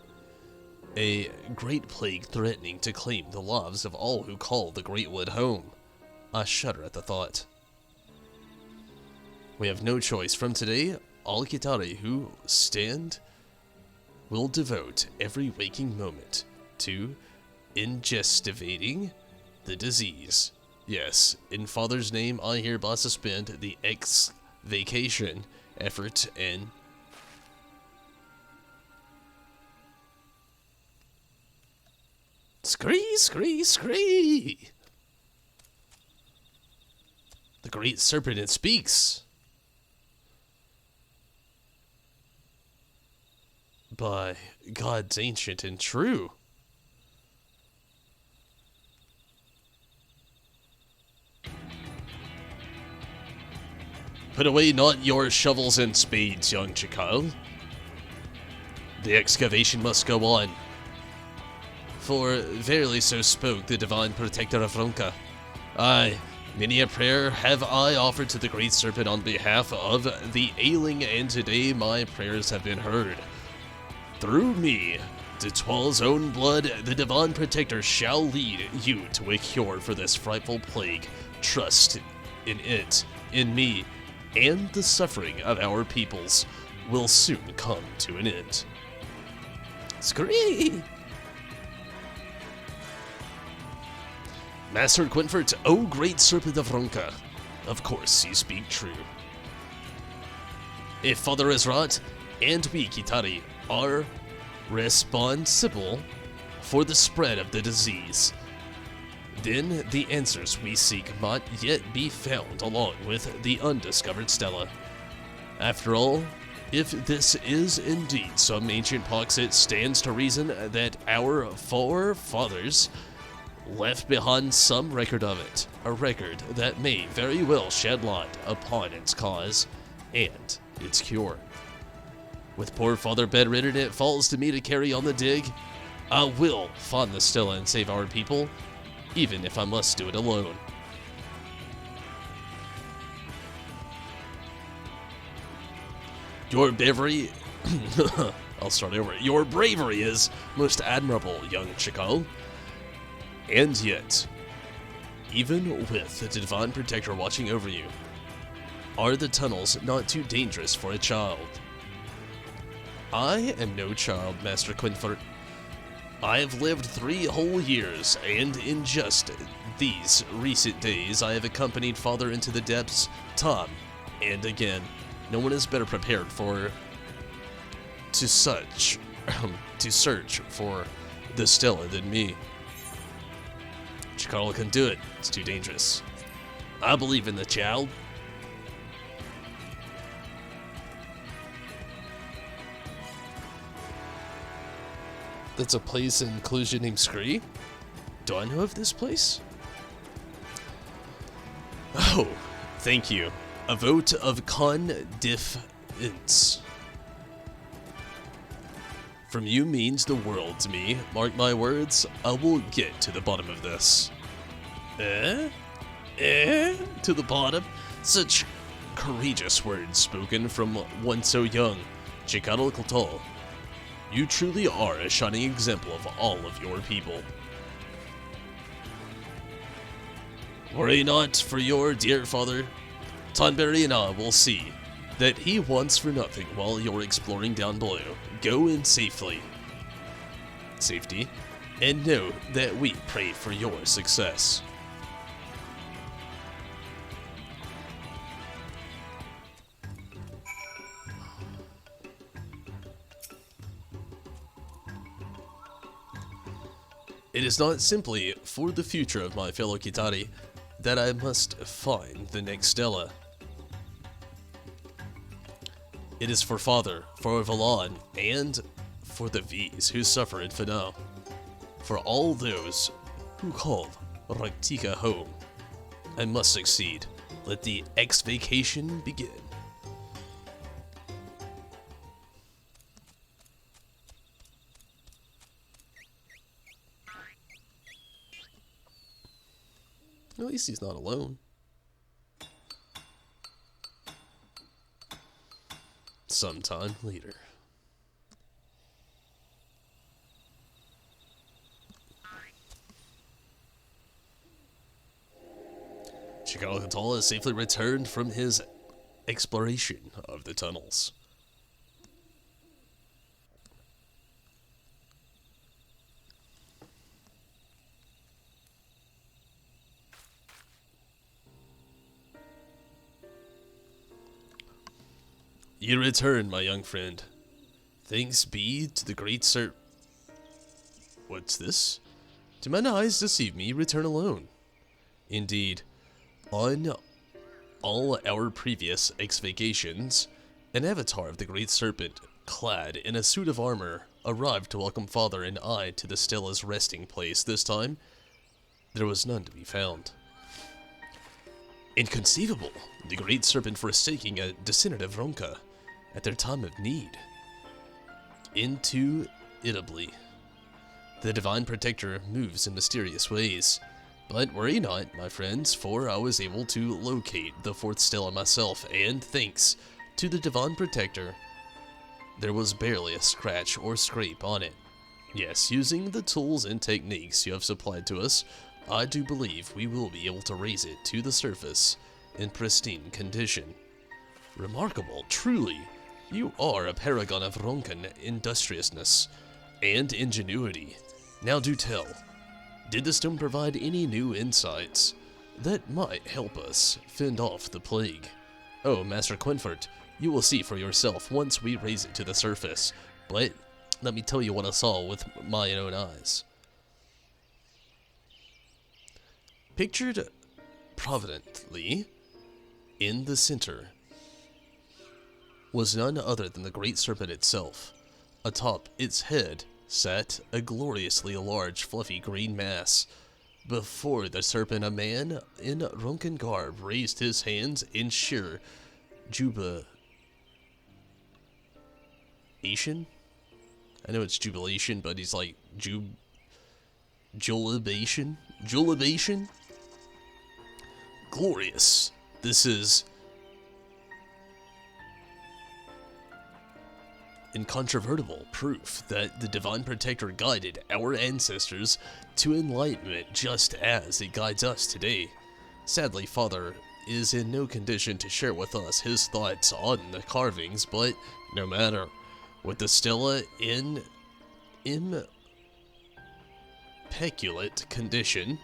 a great plague threatening to claim the lives of all who call the Great Wood home. I shudder at the thought. We have no choice. From today, all Kitari who stand will devote every waking moment to ingestivating the disease. Yes, in Father's name, I hereby suspend the vacation effort and scree, scree, scree. The great serpent it speaks. By God's ancient and true. Put away not your shovels and spades, young child. The excavation must go on. For verily so spoke the divine protector of Ronka. Aye, many a prayer have I offered to the great serpent on behalf of the ailing, and today my prayers have been heard. Through me, to Twell's own blood, the divine protector shall lead you to a cure for this frightful plague. Trust in it, in me, and the suffering of our peoples will soon come to an end. Scree! Master Quinfort, O great serpent of Ronka, of course you speak true. If Father is right, and we, Kitari, are responsible for the spread of the disease, then the answers we seek might yet be found along with the undiscovered Stella. After all, if this is indeed some ancient pox, it stands to reason that our forefathers left behind some record of it, a record that may very well shed light upon its cause and its cure. With poor Father bedridden, it falls to me to carry on the dig. I will find the Stella and save our people, even if I must do it alone. Your bravery... I'll start over. Your bravery is most admirable, young Chico. And yet, even with the divine protector watching over you, are the tunnels not too dangerous for a child? I am no child, Master Quinfort. I have lived 3 whole years, and in just these recent days I have accompanied Father into the depths time and again. No one is better prepared to search for the Stella than me. Chicarlo can do it. It's too dangerous. I believe in the child. That's a place in Cluj named Scree? Do I know of this place? Oh, thank you. A vote of confidence from you means the world to me. Mark my words, I will get to the bottom of this. To the bottom? Such courageous words spoken from one so young. Chikaro Koto. You truly are a shining example of all of your people. Worry not for your dear father. Tonberry and I will see that he wants for nothing while you're exploring down below. Go in safety, and know that we pray for your success. It is not simply for the future of my fellow Kitari that I must find the next Stella. It is for Father, for Valon, and for the V's who suffer in Fana. For all those who call Raktika home. I must succeed. Let the X-Vacation begin. At least he's not alone. Sometime later. Chikaro Koto has safely returned from his exploration of the tunnels. You return, my young friend. Thanks be to the great sir. What's this? Do mine eyes deceive me? You return alone. Indeed, on all our previous X-Vacations, an avatar of the Great Serpent, clad in a suit of armor, arrived to welcome Father and I to the Stella's resting place. This time, there was none to be found. Inconceivable! The Great Serpent forsaking a descendant of Ronka at their time of need. Intuitably, the Divine Protector moves in mysterious ways. But worry not, my friends, for I was able to locate the fourth Stella myself, and thanks to the Divine Protector, there was barely a scratch or scrape on it. Yes, using the tools and techniques you have supplied to us, I do believe we will be able to raise it to the surface in pristine condition. Remarkable, truly. You are a paragon of Ronkan industriousness and ingenuity. Now do tell, did the stone provide any new insights that might help us fend off the plague? Oh, Master Quinfort, you will see for yourself once we raise it to the surface, but let me tell you what I saw with my own eyes. Pictured providently in the center was none other than the Great Serpent itself. Atop its head sat a gloriously large, fluffy green mass. Before the serpent, a man in Ronkan garb raised his hands in sheer jubilation. I know it's jubilation, but he's like jubilation? Jubilation? Glorious. This is incontrovertible proof that the Divine Protector guided our ancestors to enlightenment just as it guides us today. Sadly, Father is in no condition to share with us his thoughts on the carvings, but no matter. With the Stella in immaculate condition,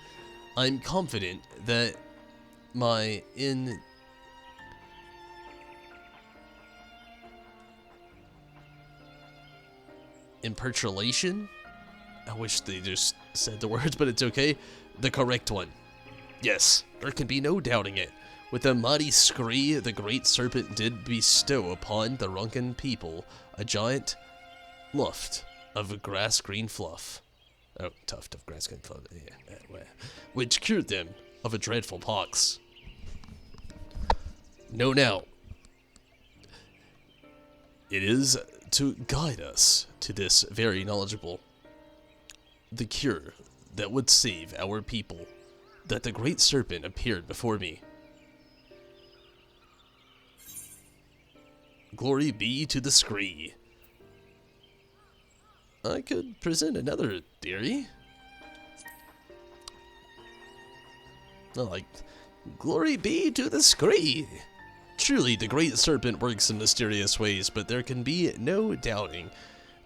I'm confident that my impertulation? I wish they just said the words, but it's okay. The correct one. Yes, there can be no doubting it. With a mighty scree, the Great Serpent did bestow upon the Ronkan people a giant luft of grass green fluff. Oh, tuft of grass green fluff. Yeah, which cured them of a dreadful pox. Know now, it is to guide us to this very knowledgeable, the cure that would save our people, that the great serpent appeared before me. Glory be to the scree. I could present another theory. Like, glory be to the scree. Truly, the great serpent works in mysterious ways, but there can be no doubting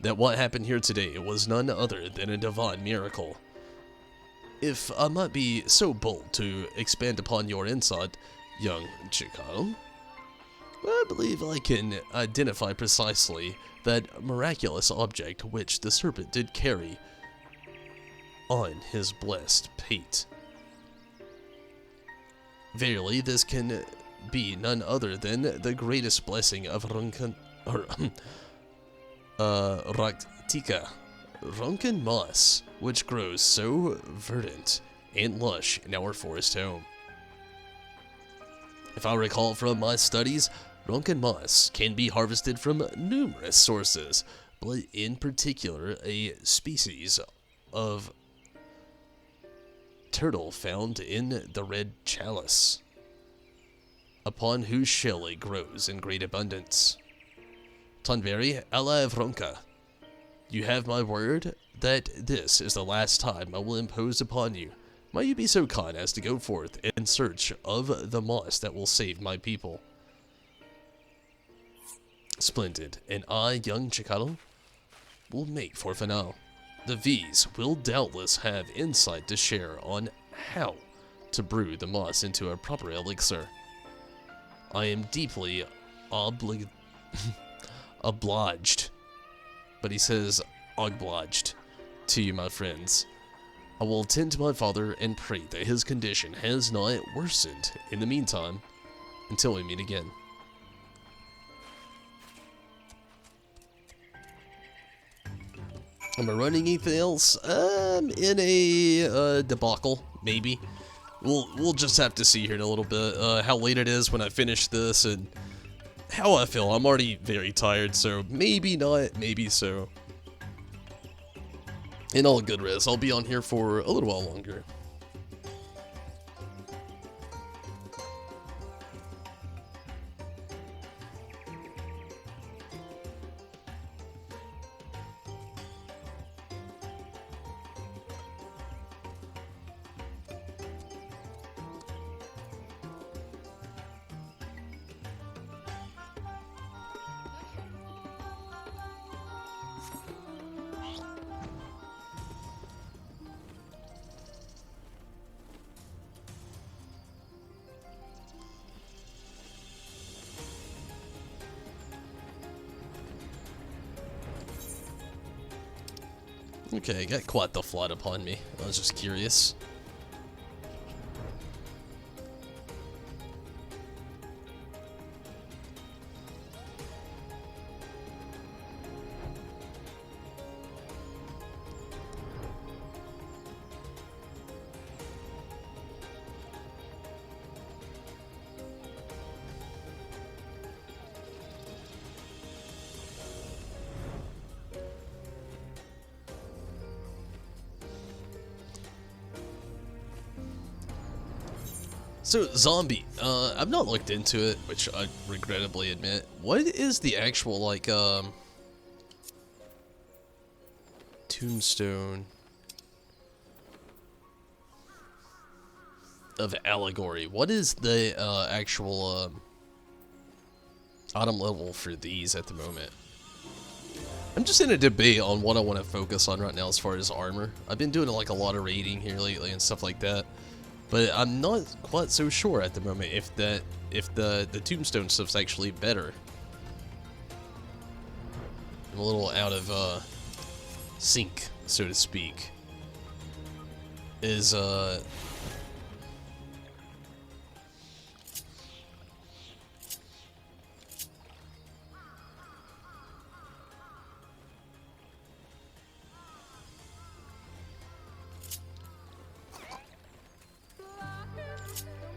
that what happened here today was none other than a divine miracle. If I might be so bold to expand upon your insight, young Chicago, I believe I can identify precisely that miraculous object which the serpent did carry on his blessed pate. Verily, this can be none other than the greatest blessing of Raktika, Ronken moss, which grows so verdant and lush in our forest home. If I recall from my studies, Ronken moss can be harvested from numerous sources, but in particular a species of turtle found in the red chalice, upon whose shell it grows in great abundance. Tanveri ala Vronka, you have my word that this is the last time I will impose upon you. Might you be so kind as to go forth in search of the moss that will save my people. Splendid, and I, young Chicano, will make for Fanal. The V's will doubtless have insight to share on how to brew the moss into a proper elixir. I am deeply obliged, but he says obliged to you, my friends. I will attend to my father and pray that his condition has not worsened in the meantime until we meet again. Am I running anything else? In a debacle, maybe. We'll just have to see here in a little bit how late it is when I finish this and how I feel. I'm already very tired, so maybe not, maybe so. In all good res, I'll be on here for a little while longer. Okay, got quite the flood upon me. I was just curious. So, zombie, I've not looked into it, which I regrettably admit. What is the actual, like, tombstone of allegory? What is the, actual, item level for these at the moment? I'm just in a debate on what I want to focus on right now as far as armor. I've been doing, like, a lot of raiding here lately and stuff like that. But I'm not quite so sure at the moment if the tombstone stuff's actually better. I'm a little out of sync, so to speak. Is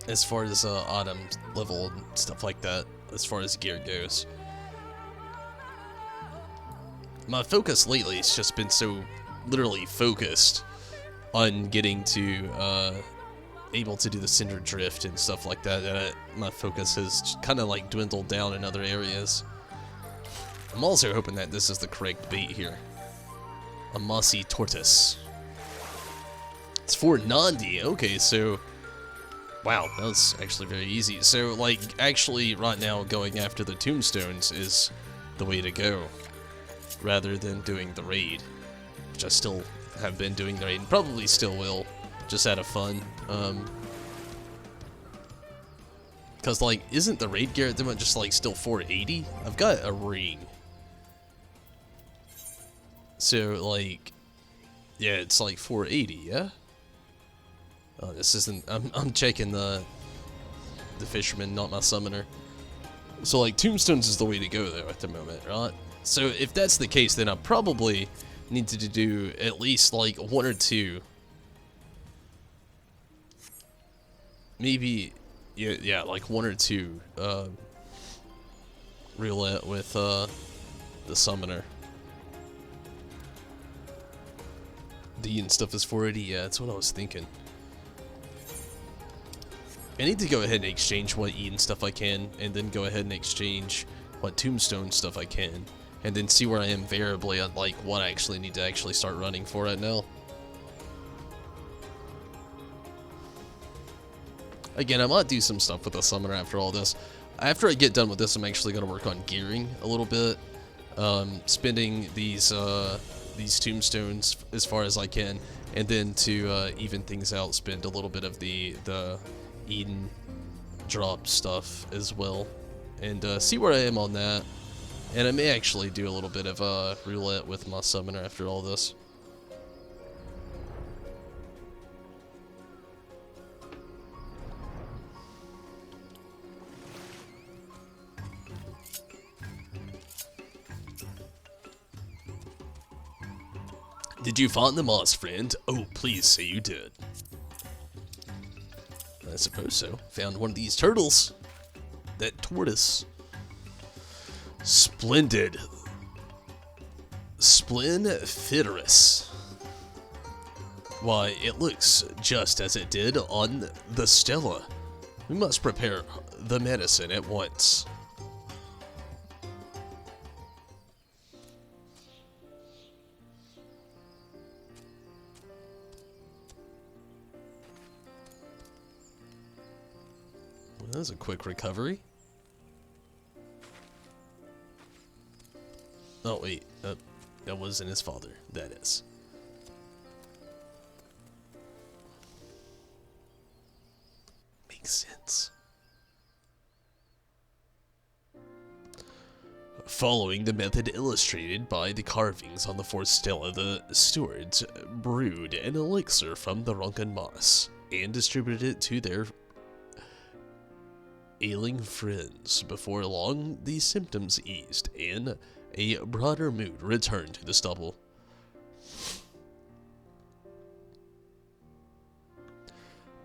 as far as item level and stuff like that, as far as gear goes. My focus lately has just been so literally focused on getting to able to do the cinder drift and stuff like that, that my focus has kind of like dwindled down in other areas. I'm also hoping that this is the correct bait here. A mossy tortoise. It's for Nandi. Okay, so wow, that was actually very easy. So like actually right now going after the tombstones is the way to go, rather than doing the raid, which I still have been doing the raid and probably still will, just out of fun. Cause like, isn't the raid gear at the moment just like still 480? I've got a ring. So like, yeah, it's like 480, yeah? Oh, this isn't, I'm checking the fisherman, not my summoner. So like, tombstones is the way to go though at the moment, right? So if that's the case, then I probably need to do at least like 1 or 2. Maybe, yeah, like 1 or 2 roulette with the summoner. The Eden stuff is 480, yeah, that's what I was thinking. I need to go ahead and exchange what Eden stuff I can, and then go ahead and exchange what tombstone stuff I can, and then see where I am variably on like what I actually need to actually start running for right now. Again, I might do some stuff with the summoner after all this. After I get done with this, I'm actually going to work on gearing a little bit, spending these tombstones as far as I can, and then to even things out, spend a little bit of the Eden drop stuff as well, and see where I am on that. And I may actually do a little bit of roulette with my summoner after all this. Did you find the moss, friend? Oh, please say you did. I suppose so. Found one of these turtles. That tortoise. Splendid. Splenfiderous. Why, it looks just as it did on the Stella. We must prepare the medicine at once. That was a quick recovery. Oh wait, that wasn't his father. That is. Makes sense. Following the method illustrated by the carvings on the fourth stela, the stewards brewed an elixir from the Ronkan moss and distributed it to their ailing friends. Before long, the symptoms eased, and a broader mood returned to the stubble.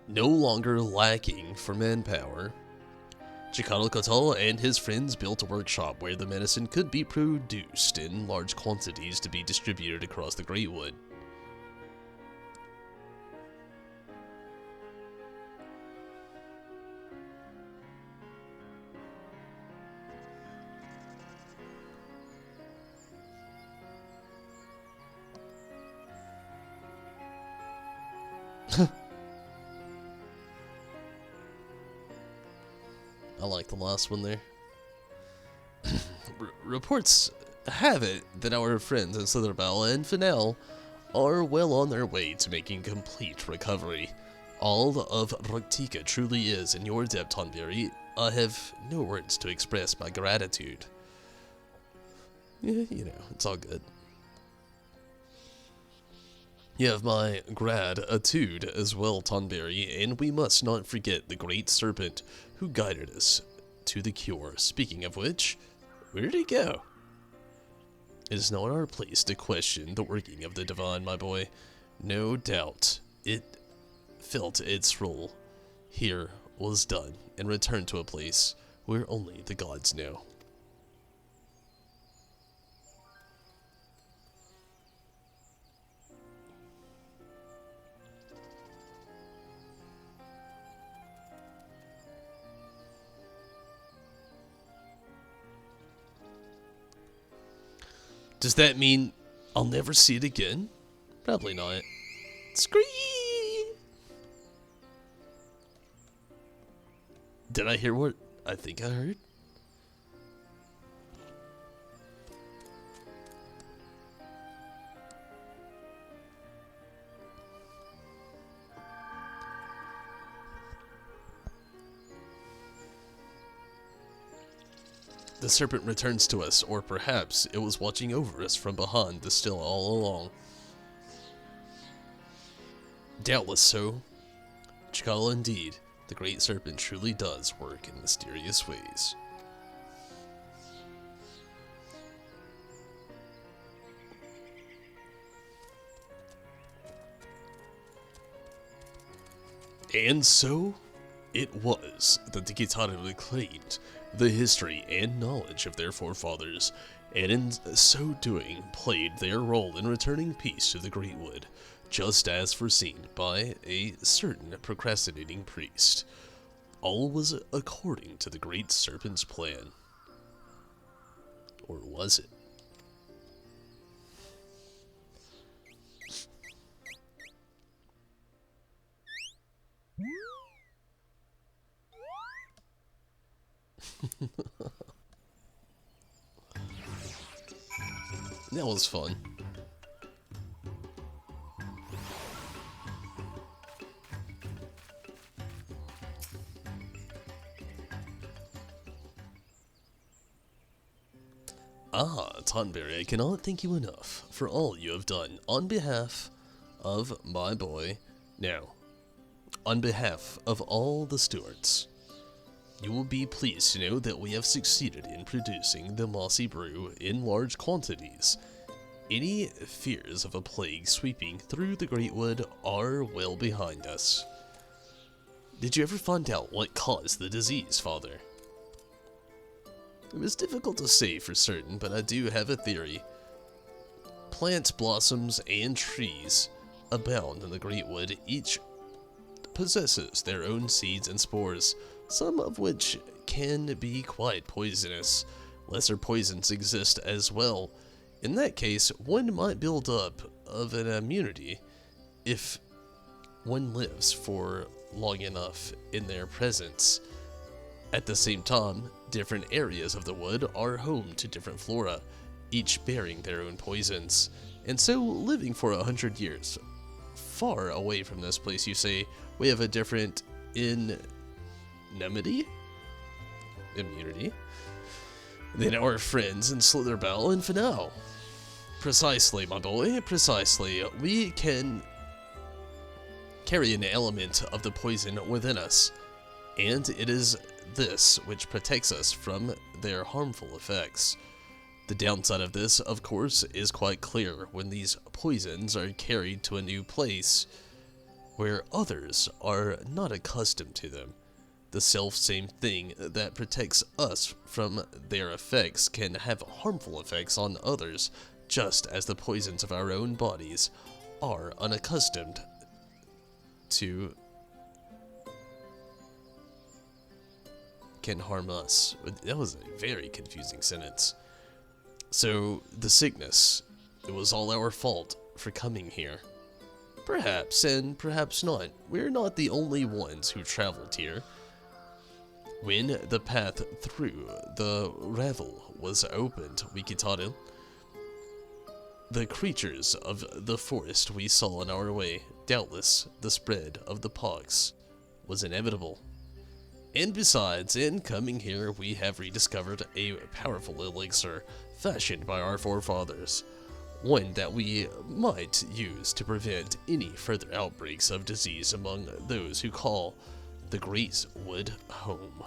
No longer lacking for manpower, Chikatl and his friends built a workshop where the medicine could be produced in large quantities to be distributed across the Great Wood. I like the last one there. Reports have it that our friends in Sitherbell and Fennel are well on their way to making complete recovery. All of Roktika truly is in your debt, Tonberry. I have no words to express my gratitude. Yeah, you know, it's all good. You have my gratitude as well, Tonberry, and we must not forget the great serpent who guided us to the cure. Speaking of which, where did he go? It is not our place to question the working of the divine, my boy. No doubt it felt its role here was done and returned to a place where only the gods know. Does that mean I'll never see it again? Probably not. Scream! Did I hear what I think I heard? The serpent returns to us, or perhaps it was watching over us from behind the still all along. Doubtless so. Chikala, indeed, the great serpent truly does work in mysterious ways. And so, it was that the Gitaru claimed the history and knowledge of their forefathers, and in so doing played their role in returning peace to the Great Wood, just as foreseen by a certain procrastinating priest. All was according to the Great Serpent's plan. Or was it? That was fun. Tonberry, I cannot thank you enough for all you have done on behalf of my boy. Now, on behalf of all the Stuarts, you will be pleased to know that we have succeeded in producing the mossy brew in large quantities. Any fears of a plague sweeping through the Great Wood are well behind us. Did you ever find out what caused the disease, Father? It was difficult to say for certain, but I do have a theory. Plants, blossoms, and trees abound in the Great Wood. Each possesses their own seeds and spores, some of which can be quite poisonous. Lesser poisons exist as well. In that case, one might build up of an immunity if one lives for long enough in their presence. At the same time, different areas of the wood are home to different flora, each bearing their own poisons, and so living for 100 years. Far away from this place, you say, we have a different immunity than our friends in Slitherbell and Finale. Precisely, my boy, precisely. We can carry an element of the poison within us, and it is this which protects us from their harmful effects. The downside of this, of course, is quite clear when these poisons are carried to a new place where others are not accustomed to them. The self-same thing that protects us from their effects can have harmful effects on others, just as the poisons of our own bodies are unaccustomed to can harm us. That was a very confusing sentence. So, the sickness, it was all our fault for coming here. Perhaps, and perhaps not. We're not the only ones who traveled here. When the path through the Ravel was opened, Wikitaro, the creatures of the forest we saw on our way, doubtless the spread of the pox was inevitable. And besides, in coming here, we have rediscovered a powerful elixir fashioned by our forefathers, one that we might use to prevent any further outbreaks of disease among those who call the Great Wood home.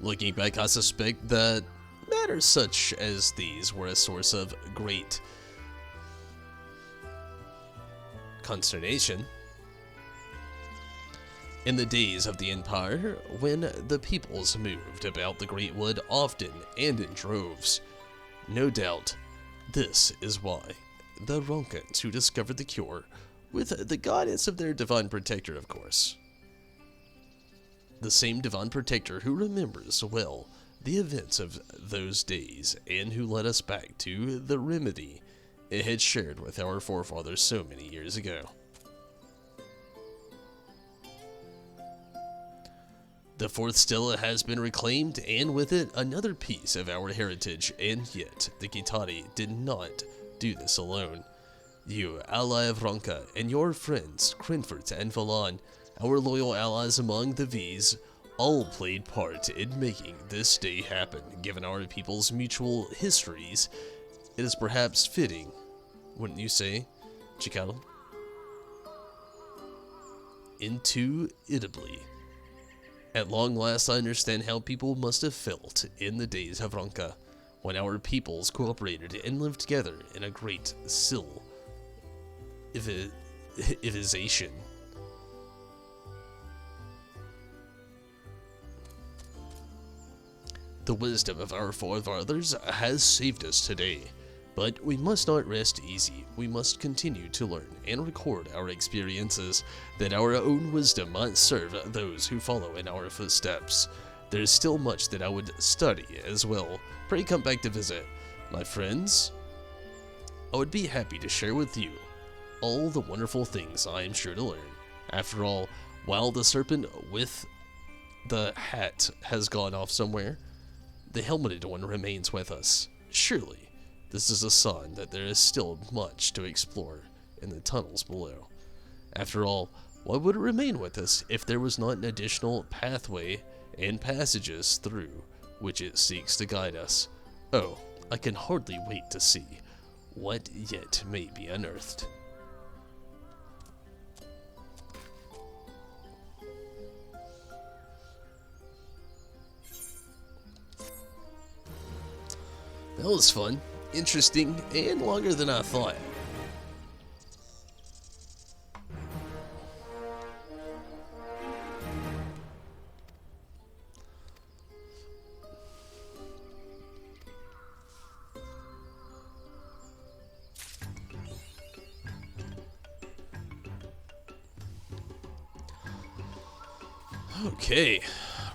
Looking back, I suspect that matters such as these were a source of great consternation In the days of the Empire, when the peoples moved about the Great Wood often and in droves, no doubt this is why the Ronkans who discovered the cure, with the guidance of their divine protector, of course. The same divine protector who remembers well the events of those days and who led us back to the remedy it had shared with our forefathers so many years ago. The fourth Stella has been reclaimed, and with it another piece of our heritage, and yet the Gitari did not do this alone. You, ally of Ronka, and your friends, Crinfort and Valan, our loyal allies among the V's, all played part in making this day happen. Given our people's mutual histories, it is perhaps fitting, wouldn't you say, Chikalo? Intuitively. At long last, I understand how people must have felt in the days of Ronka, when our peoples cooperated and lived together in a great civilization. The wisdom of our forefathers has saved us today, but we must not rest easy. We must continue to learn and record our experiences, that our own wisdom might serve those who follow in our footsteps. There is still much that I would study as well. Pray come back to visit. My friends, I would be happy to share with you all the wonderful things I am sure to learn. After all, while the serpent with the hat has gone off somewhere, the helmeted one remains with us. Surely, this is a sign that there is still much to explore in the tunnels below. After all, why would it remain with us if there was not an additional pathway and passages through which it seeks to guide us? Oh, I can hardly wait to see what yet may be unearthed. That was fun, interesting, and longer than I thought. Okay,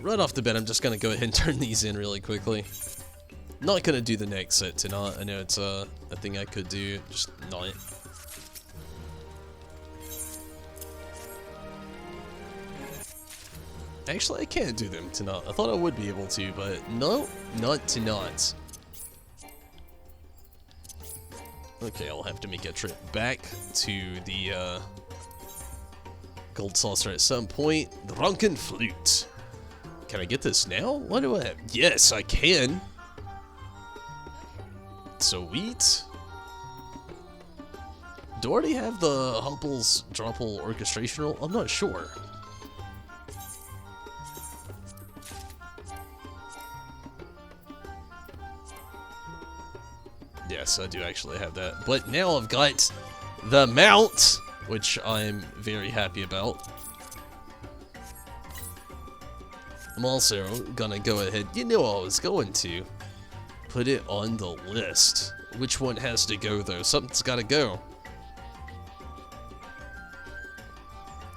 right off the bat, I'm just gonna go ahead and turn these in really quickly. Not gonna do the next set tonight. I know it's a thing I could do, just not. Actually, I can't do them tonight. I thought I would be able to, but no, not tonight. Okay, I'll have to make a trip back to the Gold Saucer at some point. Drunken Flute. Can I get this now? What do I have? Yes, I can. Sweet. Do I already have the Hupple's Dropple orchestration roll? I'm not sure. Yes, I do actually have that. But now I've got the mount, which I'm very happy about. I'm also gonna go ahead, you know I was going to put it on the list. Which one has to go though? Something's gotta go.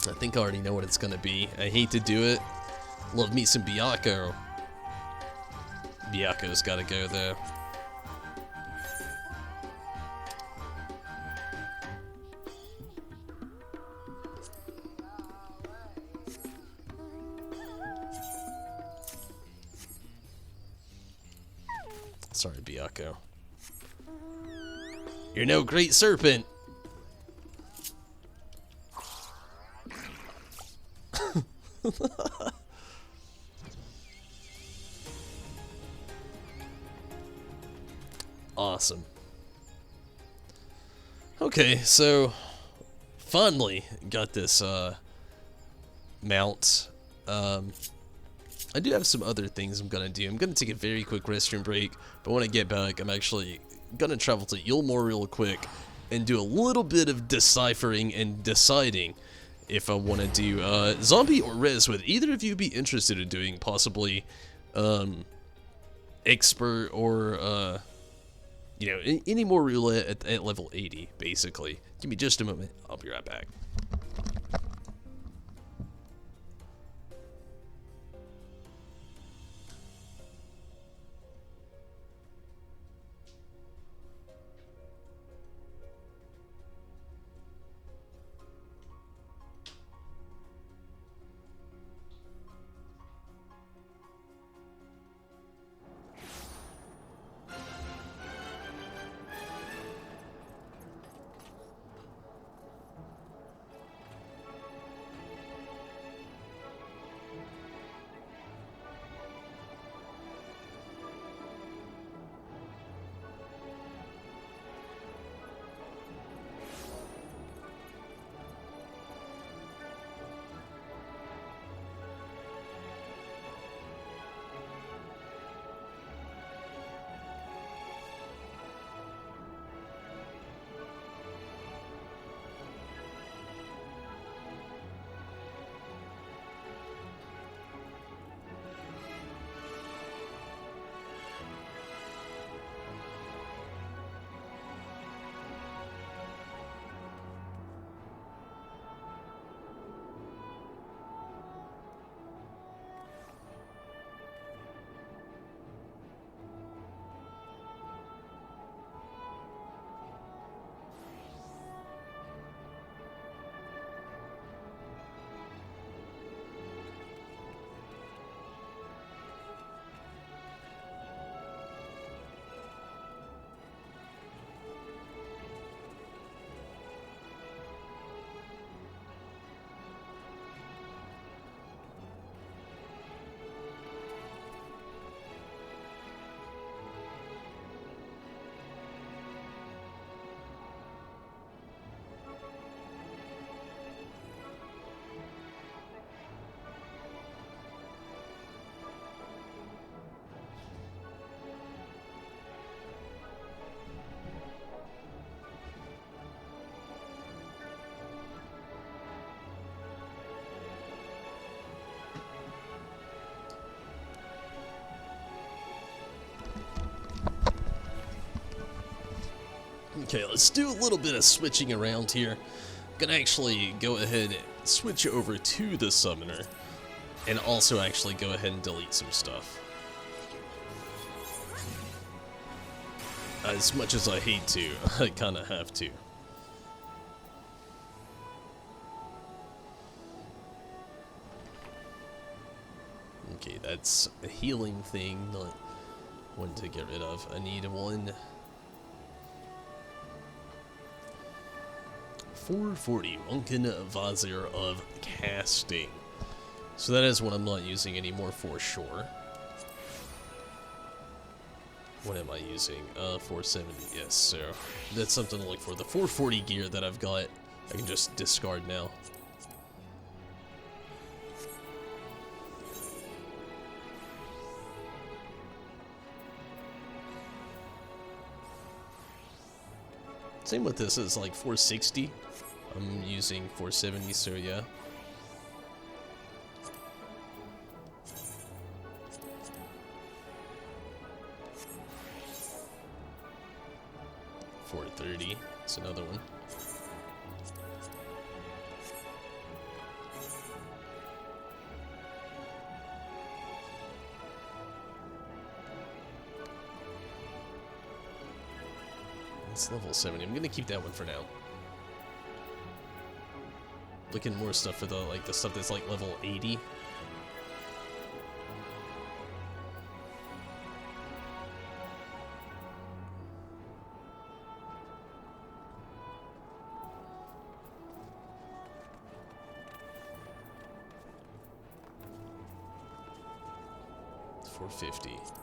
I think I already know what it's gonna be. I hate to do it. Love me some Byakko. Byakko's gotta go though. Sorry, Byakko. You're no great serpent. Awesome. Okay, so finally got this mount. I do have some other things I'm gonna do. I'm gonna take a very quick restroom break, but when I get back, I'm actually gonna travel to Yulmore real quick and do a little bit of deciphering and deciding if I want to do zombie or res. Would either of you be interested in doing possibly expert or you know, any more roulette at level 80, basically? Give me just a moment. I'll be right back. Okay, let's do a little bit of switching around here. I'm gonna actually go ahead and switch over to the summoner, and also actually go ahead and delete some stuff. As much as I hate to, I kinda have to. Okay, that's a healing thing, not one to get rid of. I need one. 440 Runken Vazir of Casting. So that is what I'm not using anymore for sure. What am I using? 470, yes, so that's something to look for. The 440 gear that I've got, I can just discard now. Same with this, it's like 460. I'm using 470, so yeah. $430, it's another one. It's level 70. I'm gonna keep that one for now. Looking more stuff for the stuff that's like level 80. $450.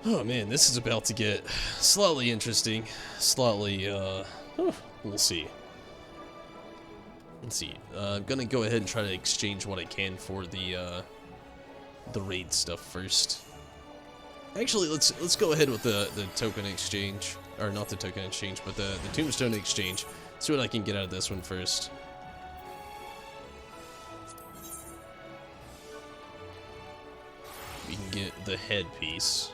Oh man, this is about to get slightly interesting. Slightly, we'll see. Let's see. I'm gonna go ahead and try to exchange what I can for the raid stuff first. Actually, let's go ahead with the token exchange, or not the token exchange, but the tombstone exchange. See what I can get out of this one first. We can get the headpiece.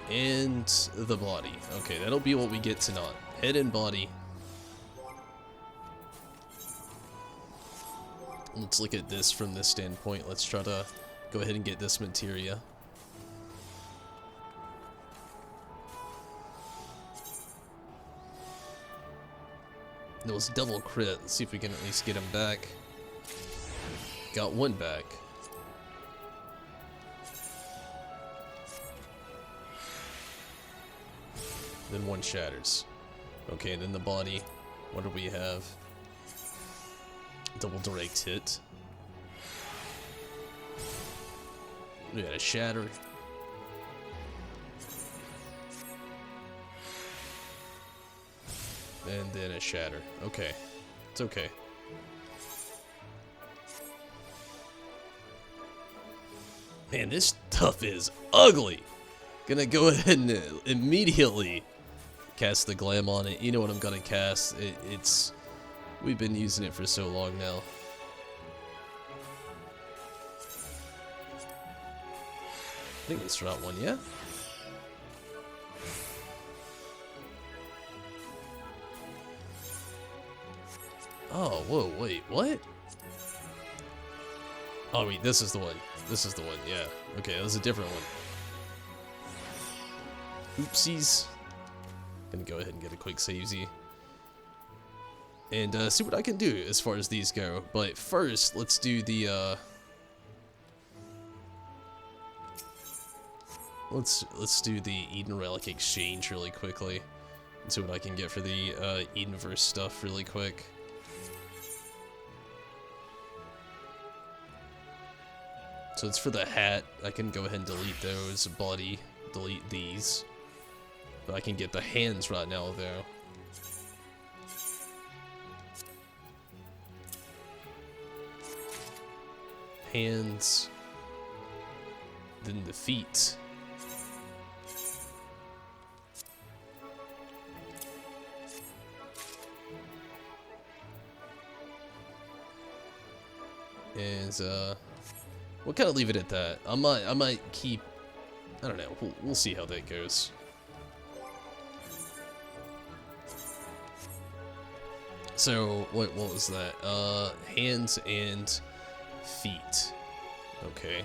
And the body. Okay, that'll be what we get tonight. Head and body. Let's look at this from this standpoint. Let's try to go ahead and get this materia. Those double crit. Let's see if we can at least get him back. Got one back. Then one shatters. Okay, and then the body. What do we have? Double direct hit. We got a shatter. And then a shatter. Okay. It's okay. Man, this stuff is ugly. Gonna go ahead and immediately cast the glam on it. You know what I'm gonna cast. It's... We've been using it for so long now. I think it's route one, yeah? Oh, whoa, wait, what? Oh, wait, this is the one. This is the one, yeah. Okay, that was a different one. Oopsies. Gonna go ahead and get a quick savesy. And see what I can do as far as these go. But first, let's do the let's do the Eden Relic exchange really quickly. And see what I can get for the Edenverse stuff really quick. So it's for the hat. I can go ahead and delete those. Body, delete these. But I can get the hands right now though. Hands, then the feet. And we'll kind of leave it at that. I might keep. I don't know. We'll see how that goes. So what was that? Hands and feet. Okay.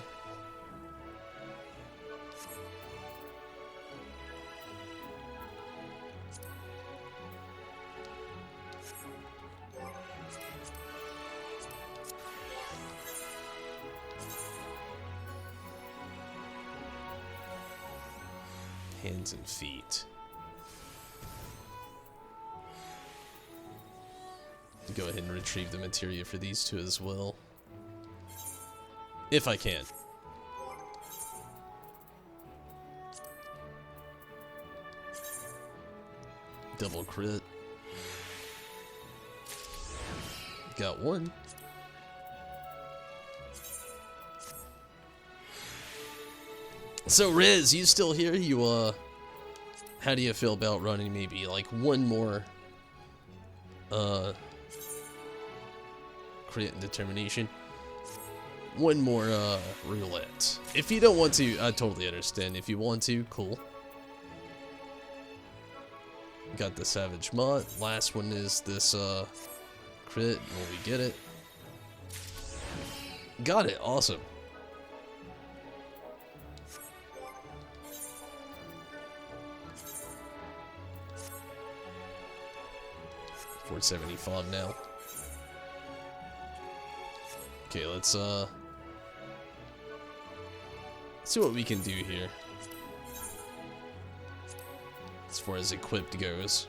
Hands and feet. Go ahead and retrieve the materia for these two as well. If I can. Double crit. Got one. So Riz, you still here? You how do you feel about running maybe like one more crit and determination? One more roulette. If you don't want to, I totally understand. If you want to, cool. Got the Savage Mutt. Last one is this crit. Will we get it? Got it. Awesome. $475 now. Okay, let's see what we can do here as far as equipped goes.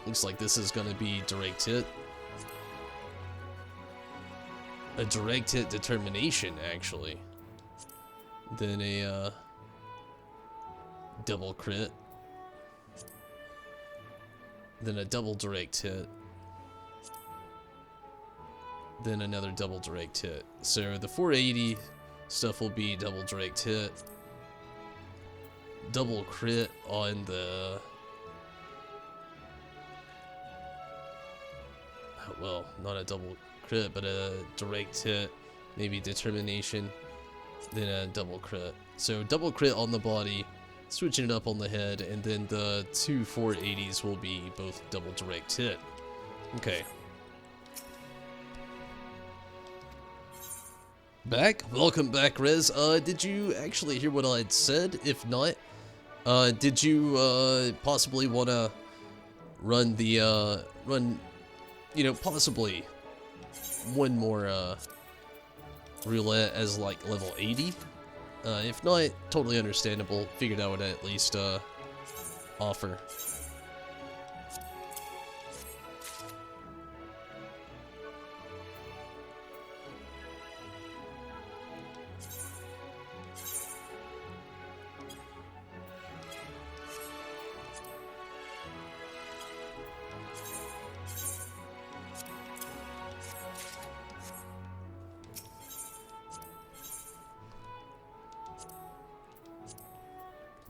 Looks like this is gonna be direct hit. A direct hit determination, actually. Then a double crit. Then a double direct hit. Then another double direct hit. So the 480 stuff will be double direct hit. Double crit on the... well, not a double crit, but a direct hit, maybe determination, then a double crit. So double crit on the body, switching it up on the head, and then the two 480s will be both double direct hit. Okay. Welcome back, Rez. Did you actually hear what I had said? If not, did you possibly want to run the you know, possibly one more roulette as like level 80? If not, totally understandable. Figured I would at least offer.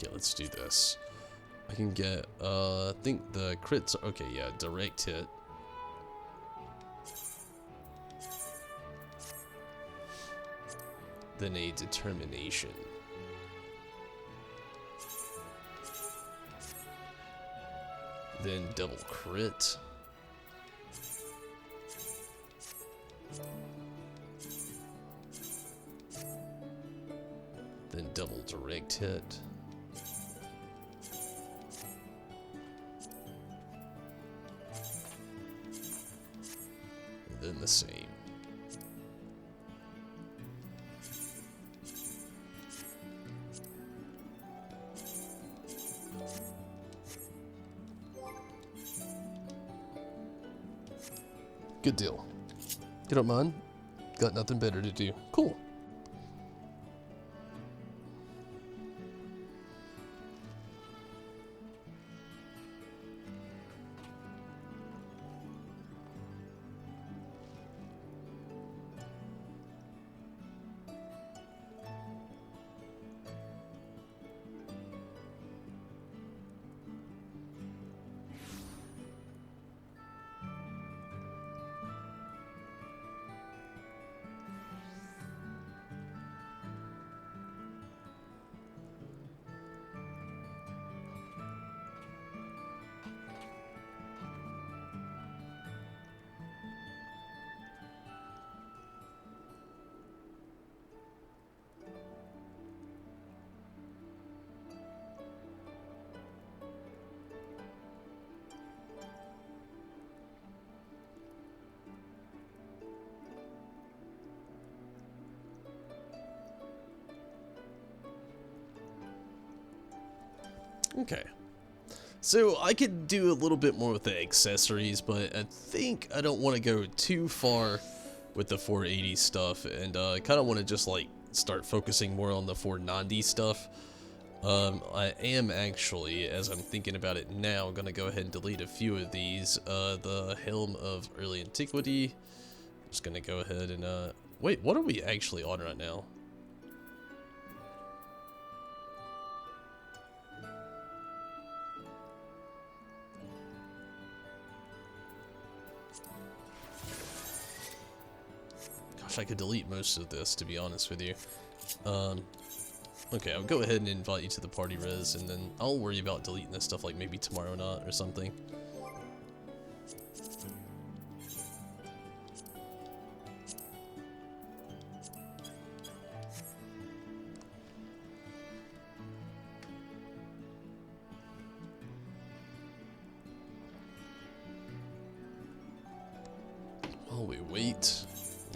Yeah, let's do this. I can get, I think the crits, okay, yeah, direct hit. Then a determination. Then double crit. Then double direct hit. Then the same. Good deal. You don't mind? Got nothing better to do. Cool. Okay. So I could do a little bit more with the accessories, but I think I don't want to go too far with the 480 stuff, and I kind of want to just like start focusing more on the 490 stuff. I am actually, as I'm thinking about it now, going to go ahead and delete a few of these. The Helm of Early Antiquity. Just going to go ahead and, wait, what are we actually on right now? I could delete most of this, to be honest with you. Okay, I'll go ahead and invite you to the party, Rez, and then I'll worry about deleting this stuff like maybe tomorrow night or something. While we wait,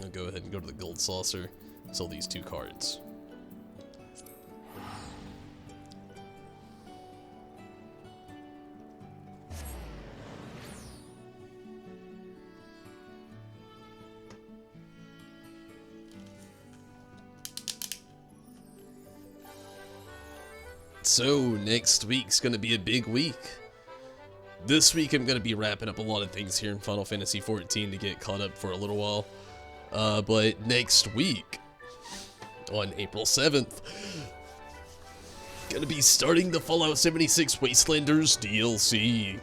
I'll go ahead and go to the gold saucer, sell these 2 cards. So, next week's gonna be a big week. This week I'm gonna be wrapping up a lot of things here in Final Fantasy XIV to get caught up for a little while. But next week, on April 7th, gonna be starting the Fallout 76 Wastelanders DLC.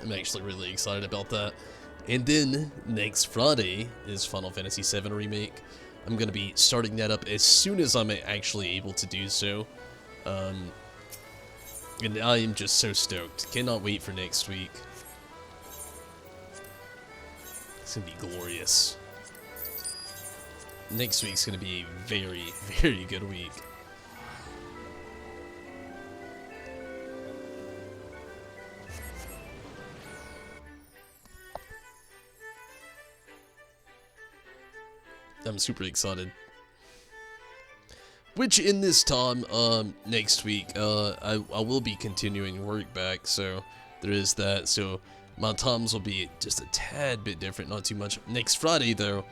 I'm actually really excited about that. And then, next Friday is Final Fantasy VII Remake. I'm gonna be starting that up as soon as I'm actually able to do so. And I am just so stoked. Cannot wait for next week. It's gonna be glorious. Next week's gonna be a very, very good week. I'm super excited. Which in this time, next week, I will be continuing work back, so there is that. So my times will be just a tad bit different, not too much. Next Friday, though,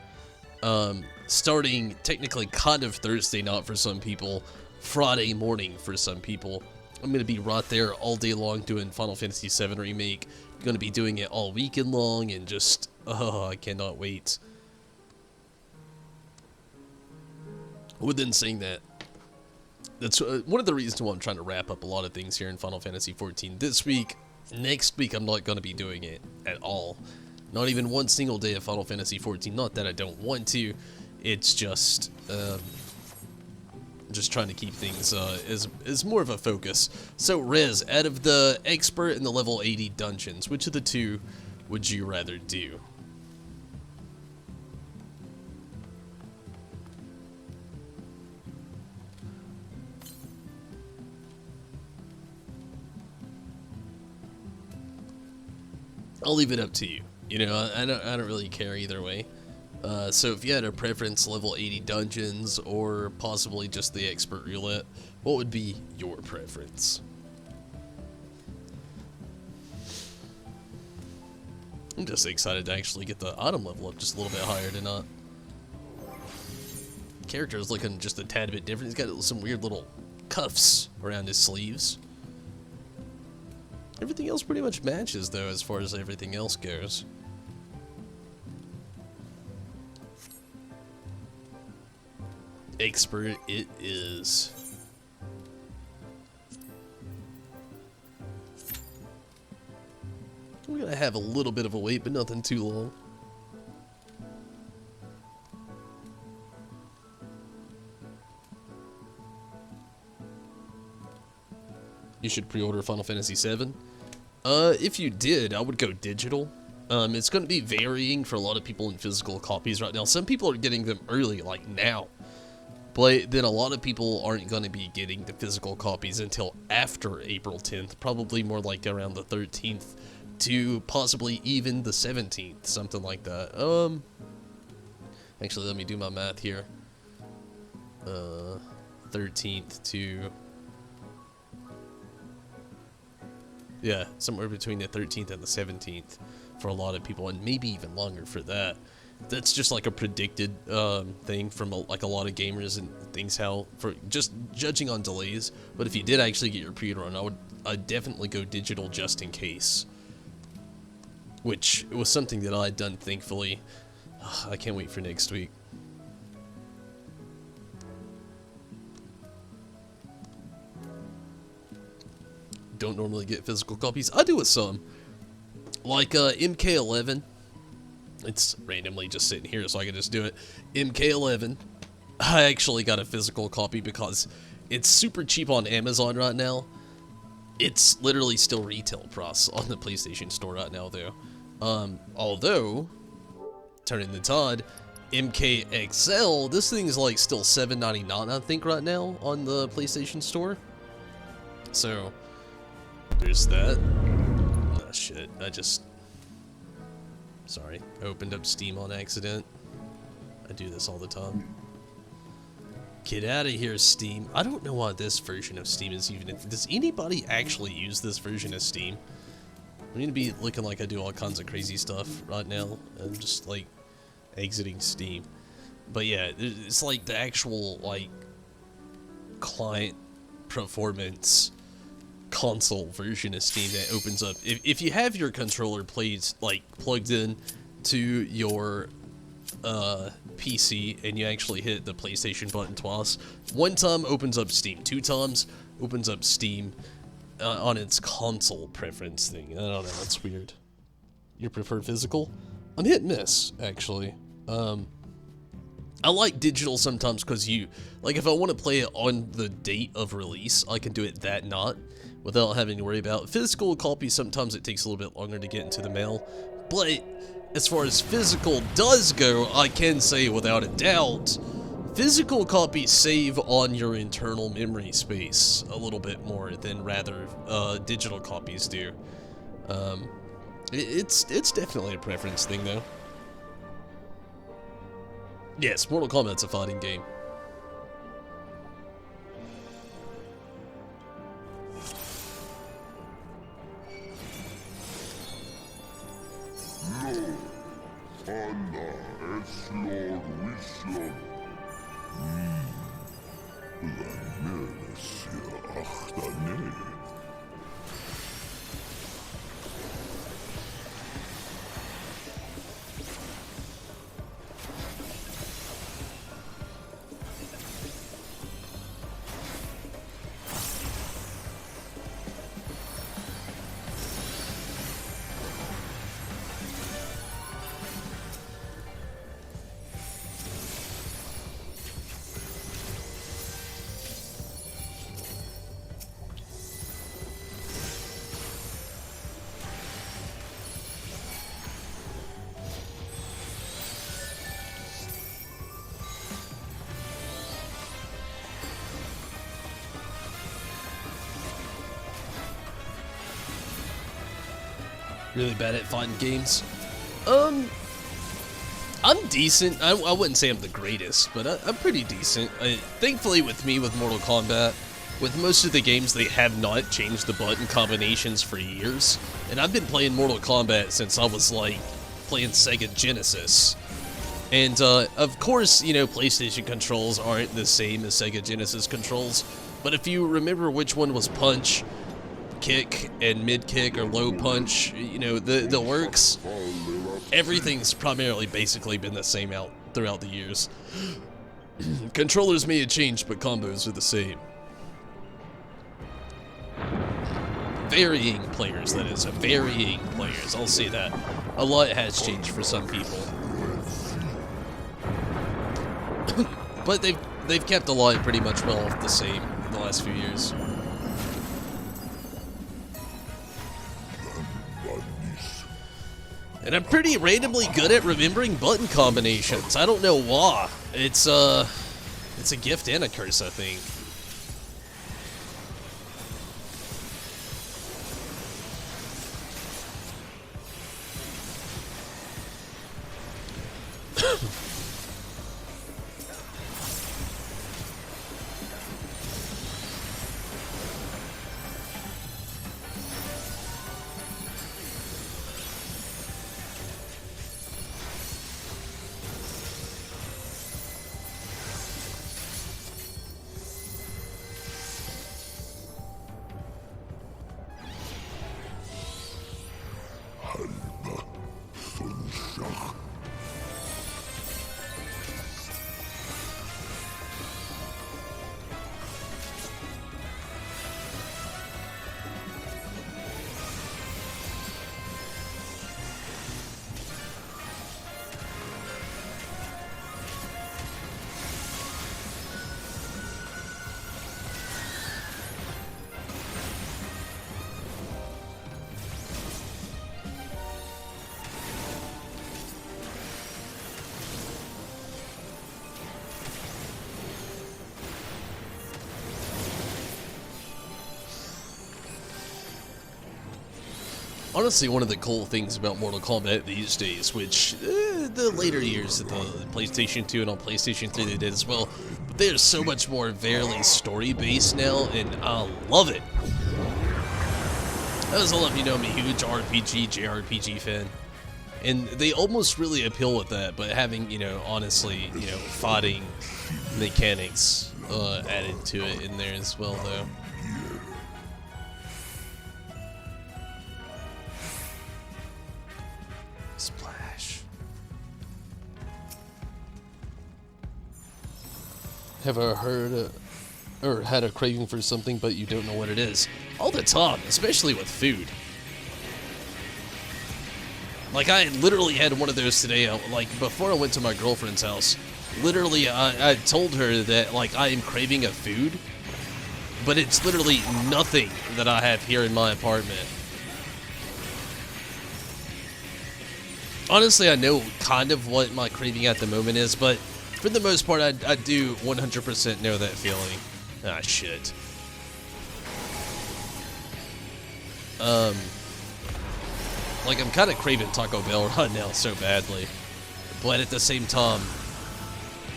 starting technically kind of Thursday night for some people, Friday morning for some people, I'm going to be right there all day long doing Final Fantasy VII Remake. I'm going to be doing it all weekend long, and just, oh, I cannot wait. Within saying that, that's one of the reasons why I'm trying to wrap up a lot of things here in Final Fantasy XIV this week. Next week, I'm not going to be doing it at all. Not even one single day of Final Fantasy XIV. Not that I don't want to. It's just trying to keep things as more of a focus. So, Rez, out of the Expert and the level 80 dungeons, which of the two would you rather do? I'll leave it up to you. You know, I don't really care either way. So if you had a preference, level 80 dungeons, or possibly just the Expert Roulette, what would be your preference? I'm just excited to actually get the item level up just a little bit higher tonight. Character is looking just a tad bit different. He's got some weird little cuffs around his sleeves. Everything else pretty much matches, though, as far as everything else goes. Expert it is. We're gonna have a little bit of a wait, but nothing too long. You should pre-order Final Fantasy VII. If you did, I would go digital. It's going to be varying for a lot of people in physical copies right now. Some people are getting them early, like now. But then a lot of people aren't going to be getting the physical copies until after April 10th. Probably more like around the 13th to possibly even the 17th. Something like that. Actually, let me do my math here. 13th to... yeah, somewhere between the 13th and the 17th for a lot of people, and maybe even longer for that. That's just like a predicted thing from like a lot of gamers and things, how for just judging on delays. But if you did actually get your pre-order on, I'd definitely go digital just in case. Which was something that I had done, thankfully. I can't wait for next week. Don't normally get physical copies. I do with some. Like MK11. It's randomly just sitting here so I can just do it. MK11. I actually got a physical copy because it's super cheap on Amazon right now. It's literally still retail price on the PlayStation Store right now, though. Although, turning the tide, MKXL, this thing's like still $7.99, I think, right now on the PlayStation Store. So... there's that. Oh shit, sorry, I opened up Steam on accident. I do this all the time. Get out of here, Steam. I don't know why this version of Steam is even... does anybody actually use this version of Steam? I'm gonna be looking like I do all kinds of crazy stuff right now. I'm just, like, exiting Steam. But yeah, it's like the actual, like, client performance console version of Steam that opens up. If you have your controller plugged in to your PC and you actually hit the PlayStation button twice, one time opens up Steam, two times opens up Steam on its console preference thing. I don't know, that's weird. You prefer physical? I'm hit and miss, actually. I like digital sometimes because if I want to play it on the date of release, I can do it that night without having to worry about physical copies. Sometimes it takes a little bit longer to get into the mail, but as far as physical does go, I can say without a doubt, physical copies save on your internal memory space a little bit more than rather digital copies do. It's definitely a preference thing though. Yes, Mortal Kombat's a fighting game. Really bad at fighting games. I'm decent. I wouldn't say I'm the greatest, but I'm pretty decent. Thankfully with me, with Mortal Kombat, with most of the games, they have not changed the button combinations for years. And I've been playing Mortal Kombat since I was, like, playing Sega Genesis. And, of course, you know, PlayStation controls aren't the same as Sega Genesis controls. But if you remember which one was punch, kick, and mid-kick, or low punch, you know, the works, everything's primarily basically been the same out throughout the years. Controllers may have changed, but combos are the same. Varying players, that is. Varying players, I'll say that. A lot has changed for some people. But they've kept a lot pretty much well the same in the last few years. And I'm pretty randomly good at remembering button combinations. I don't know why. It's a gift and a curse, I think. Honestly, one of the cool things about Mortal Kombat these days, which the later years of the PlayStation 2 and on PlayStation 3 they did as well, but they're so much more verily story-based now, and I love it. As all of you know, I'm a huge RPG, JRPG fan, and they almost really appeal with that, but having, you know, honestly, you know, fighting mechanics added to it in there as well, though. Splash. Have I heard or had a craving for something, but you don't know what it is? All the time, especially with food. Like, I literally had one of those today, like, before I went to my girlfriend's house. Literally, I told her that, like, I am craving a food, but it's literally nothing that I have here in my apartment. Honestly, I know kind of what my craving at the moment is, but for the most part, I do 100% know that feeling. Ah, shit. Like, I'm kind of craving Taco Bell right now so badly. But at the same time,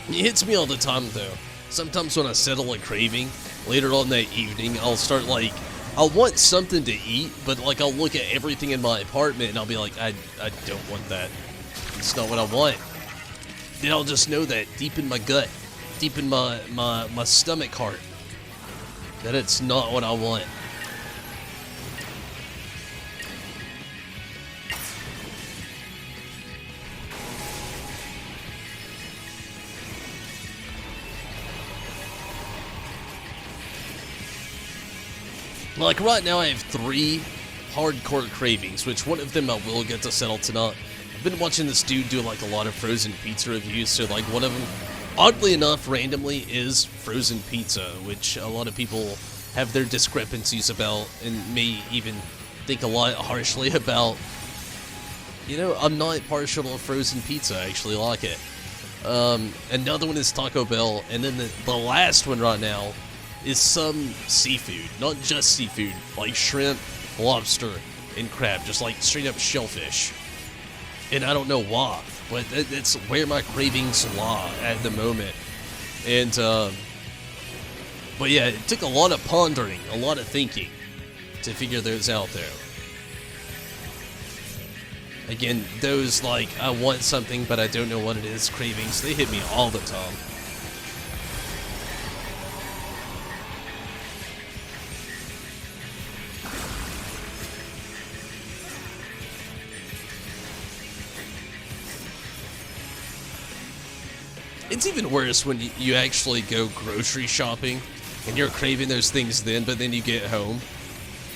it hits me all the time, though. Sometimes when I settle a craving, later on that evening, I'll start, like, I'll want something to eat, but, like, I'll look at everything in my apartment, and I'll be like, I don't want that. It's not what I want. Then I'll just know that deep in my gut, deep in my stomach heart, that it's not what I want. Like, right now I have 3 hardcore cravings, which one of them I will get to settle tonight. I've been watching this dude do, like, a lot of frozen pizza reviews, so, like, one of them, oddly enough, randomly, is frozen pizza, which a lot of people have their discrepancies about, and may even think a lot harshly about. You know, I'm not partial to frozen pizza, I actually like it. Another one is Taco Bell, and then the last one right now is some seafood, not just seafood, like shrimp, lobster, and crab, just like straight up shellfish. And I don't know why, but that's where my cravings lie at the moment. And, but yeah, it took a lot of pondering, a lot of thinking to figure those out, though. Again, those, like, I want something, but I don't know what it is, cravings, they hit me all the time. It's even worse when you actually go grocery shopping and you're craving those things then, but then you get home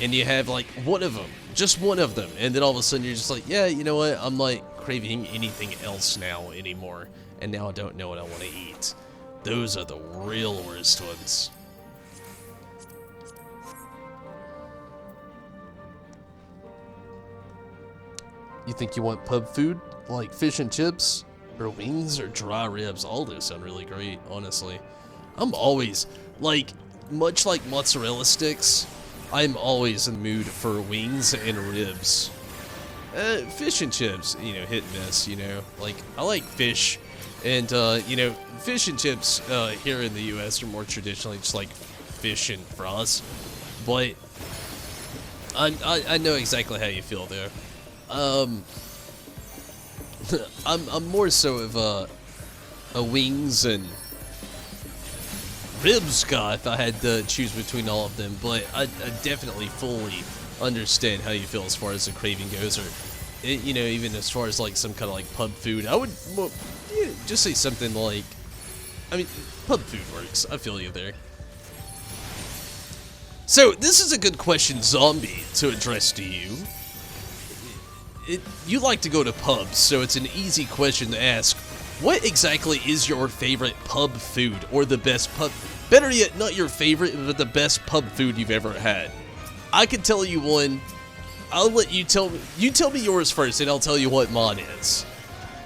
and you have like one of them, just one of them, and then all of a sudden you're just like, yeah, you know what, I'm like craving anything else now anymore, and now I don't know what I want to eat. Those are the real worst ones. You think you want pub food, like fish and chips? Or wings or dry ribs? All those sound really great, honestly. I'm always, like, much like mozzarella sticks, I'm always in the mood for wings and ribs. Fish and chips, you know, hit and miss, you know. Like, I like fish, and, you know, fish and chips here in the U.S. are more traditionally just like fish and fries. But I know exactly how you feel there. I'm more so of a wings and ribs guy if I had to choose between all of them, but I definitely fully understand how you feel as far as the craving goes, or you know, even as far as like some kind of like pub food. I would just say something like, I mean, pub food works. I feel you there. So this is a good question, Zombie, to address to you. You like to go to pubs, so it's an easy question to ask. What exactly is your favorite pub food, or the best pub? Better yet, not your favorite, but the best pub food you've ever had. I can tell you one. I'll let you tell me. You tell me yours first, and I'll tell you what mine is.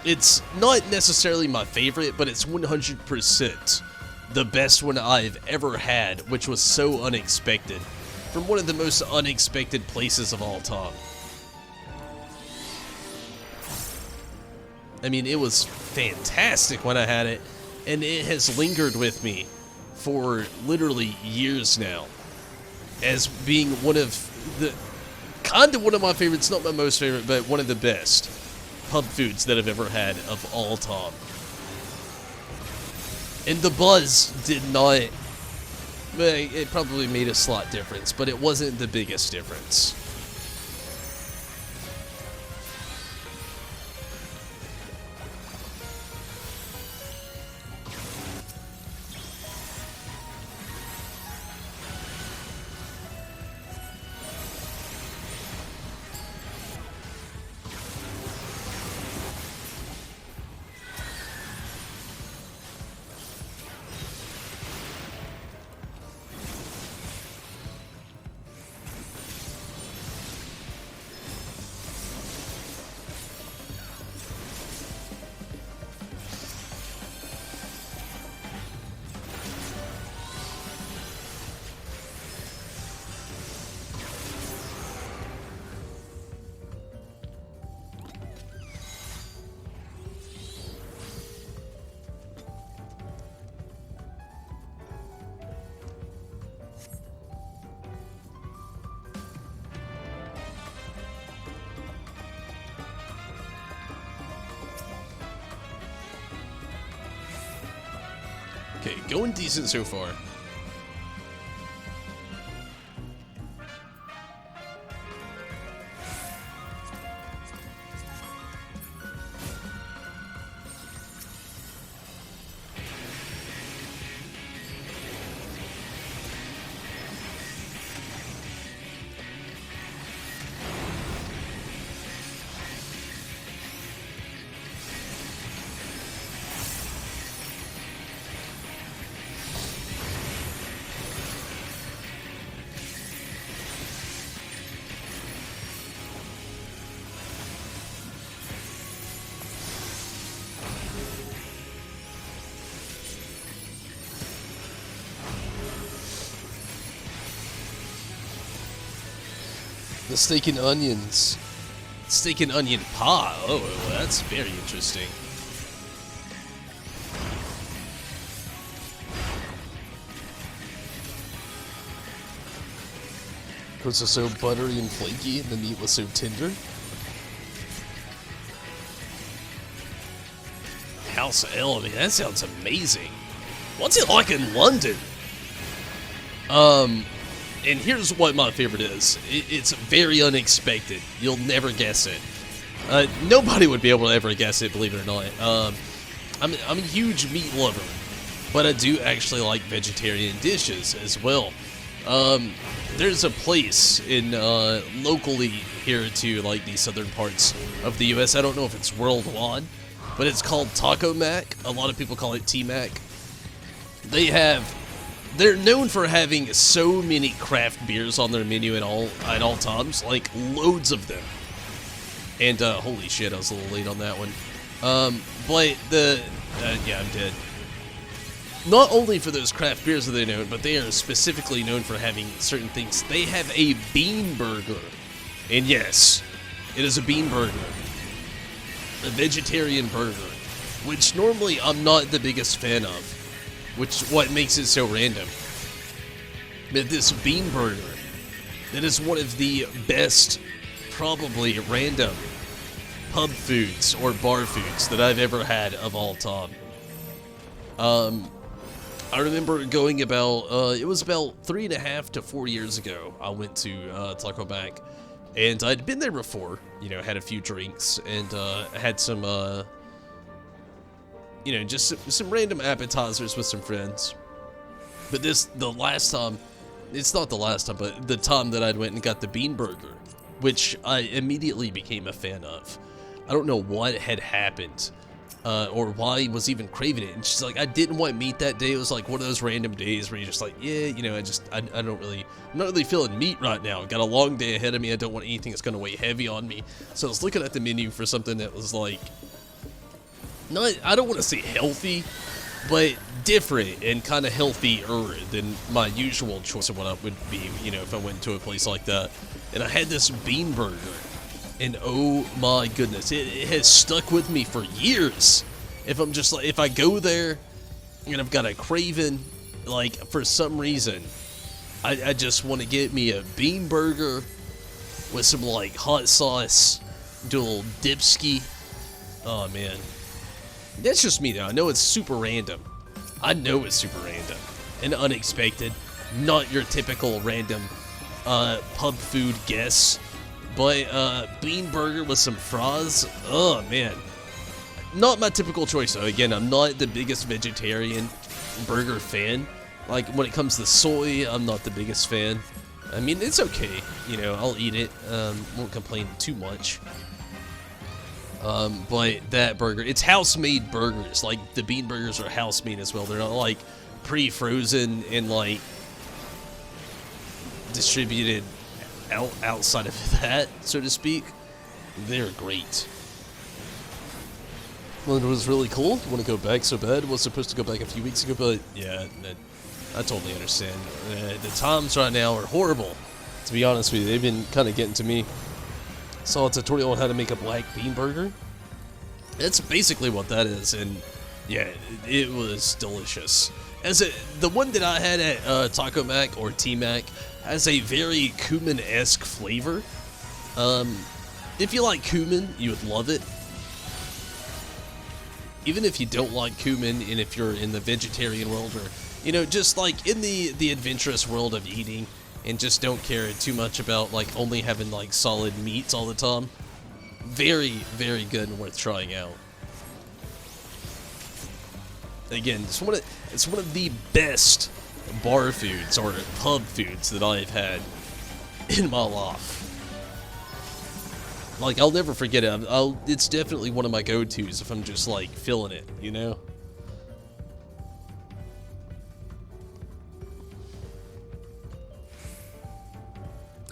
It's not necessarily my favorite, but it's 100% the best one I've ever had, which was so unexpected, from one of the most unexpected places of all time. I mean, it was fantastic when I had it, and it has lingered with me for literally years now as being one of the, kind of one of my favorites, not my most favorite, but one of the best pub foods that I've ever had of all time. And the buzz did not, it probably made a slight difference, but it wasn't the biggest difference. Okay, going decent so far. The steak and onions. Steak and onion pie. Oh, well, that's very interesting. Because it's so buttery and flaky and the meat was so tender. House L, I mean, that sounds amazing. What's it like in London? And here's what my favorite is. It's very unexpected. You'll never guess it. Nobody would be able to ever guess it, believe it or not. I'm a huge meat lover, but I do actually like vegetarian dishes as well. There's a place in locally here to like the southern parts of the U.S. I don't know if it's worldwide, but it's called Taco Mac. A lot of people call it T-Mac. They're known for having so many craft beers on their menu at all times, like loads of them. And holy shit, I was a little late on that one. But yeah, I'm dead. Not only for those craft beers are they known, but they are specifically known for having certain things. They have a bean burger, and yes, it is a bean burger, a vegetarian burger, which normally I'm not the biggest fan of. Which what makes it so random. But this bean burger, that is one of the best, probably random pub foods or bar foods that I've ever had of all time. I remember going about, it was about 3.5 to 4 years ago, I went to Taco Mac, and I'd been there before, you know, had a few drinks, and had some, you know, just some random appetizers with some friends. But the last time, it's not the last time, but the time that I went and got the bean burger, which I immediately became a fan of. I don't know what had happened, or why I was even craving it. And she's like, I didn't want meat that day. It was like one of those random days where you're just like, yeah, you know, I'm not really feeling meat right now. Got a long day ahead of me. I don't want anything that's going to weigh heavy on me. So I was looking at the menu for something that was like, I don't want to say healthy, but different and kind of healthier than my usual choice of what I would be, you know, if I went to a place like that. And I had this bean burger, and oh my goodness, it has stuck with me for years. If I go there and I've got a craving, like for some reason, I just want to get me a bean burger with some like hot sauce, do a little dipski. Oh man. That's just me though. I know it's super random, I know it's super random and unexpected, not your typical random pub food guess, but bean burger with some fries, oh man. Not my typical choice though. Again, I'm not the biggest vegetarian burger fan. Like when it comes to soy, I'm not the biggest fan. I mean, it's okay, you know, I'll eat it, won't complain too much. But that burger, it's house-made burgers. Like the bean burgers are house-made as well. They're not like pre-frozen and like distributed outside of that, so to speak. They're great. Well, it was really cool. Want to go back so bad. Was supposed to go back a few weeks ago, but yeah, I totally understand. The times right now are horrible. To be honest with you, they've been kind of getting to me. Saw a tutorial on how to make a black bean burger. That's basically what that is, and yeah, it was delicious. The one that I had at Taco Mac or T-Mac has a very cumin-esque flavor. If you like cumin, you would love it. Even if you don't like cumin, and if you're in the vegetarian world, or, you know, just like in the adventurous world of eating, and just don't care too much about like only having like solid meats all the time, very, very good and worth trying out. Again, it's one of the best bar foods or pub foods that I've had in my life. Like, I'll never forget it. It's definitely one of my go-tos if I'm just, like, feeling it, you know?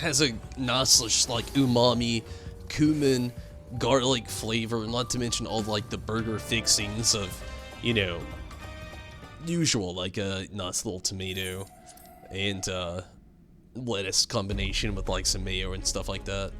Has a nice, like, umami, cumin, garlic flavor, not to mention all, like, the burger fixings of, you know, usual, like a nice little tomato and lettuce combination with, like, some mayo and stuff like that.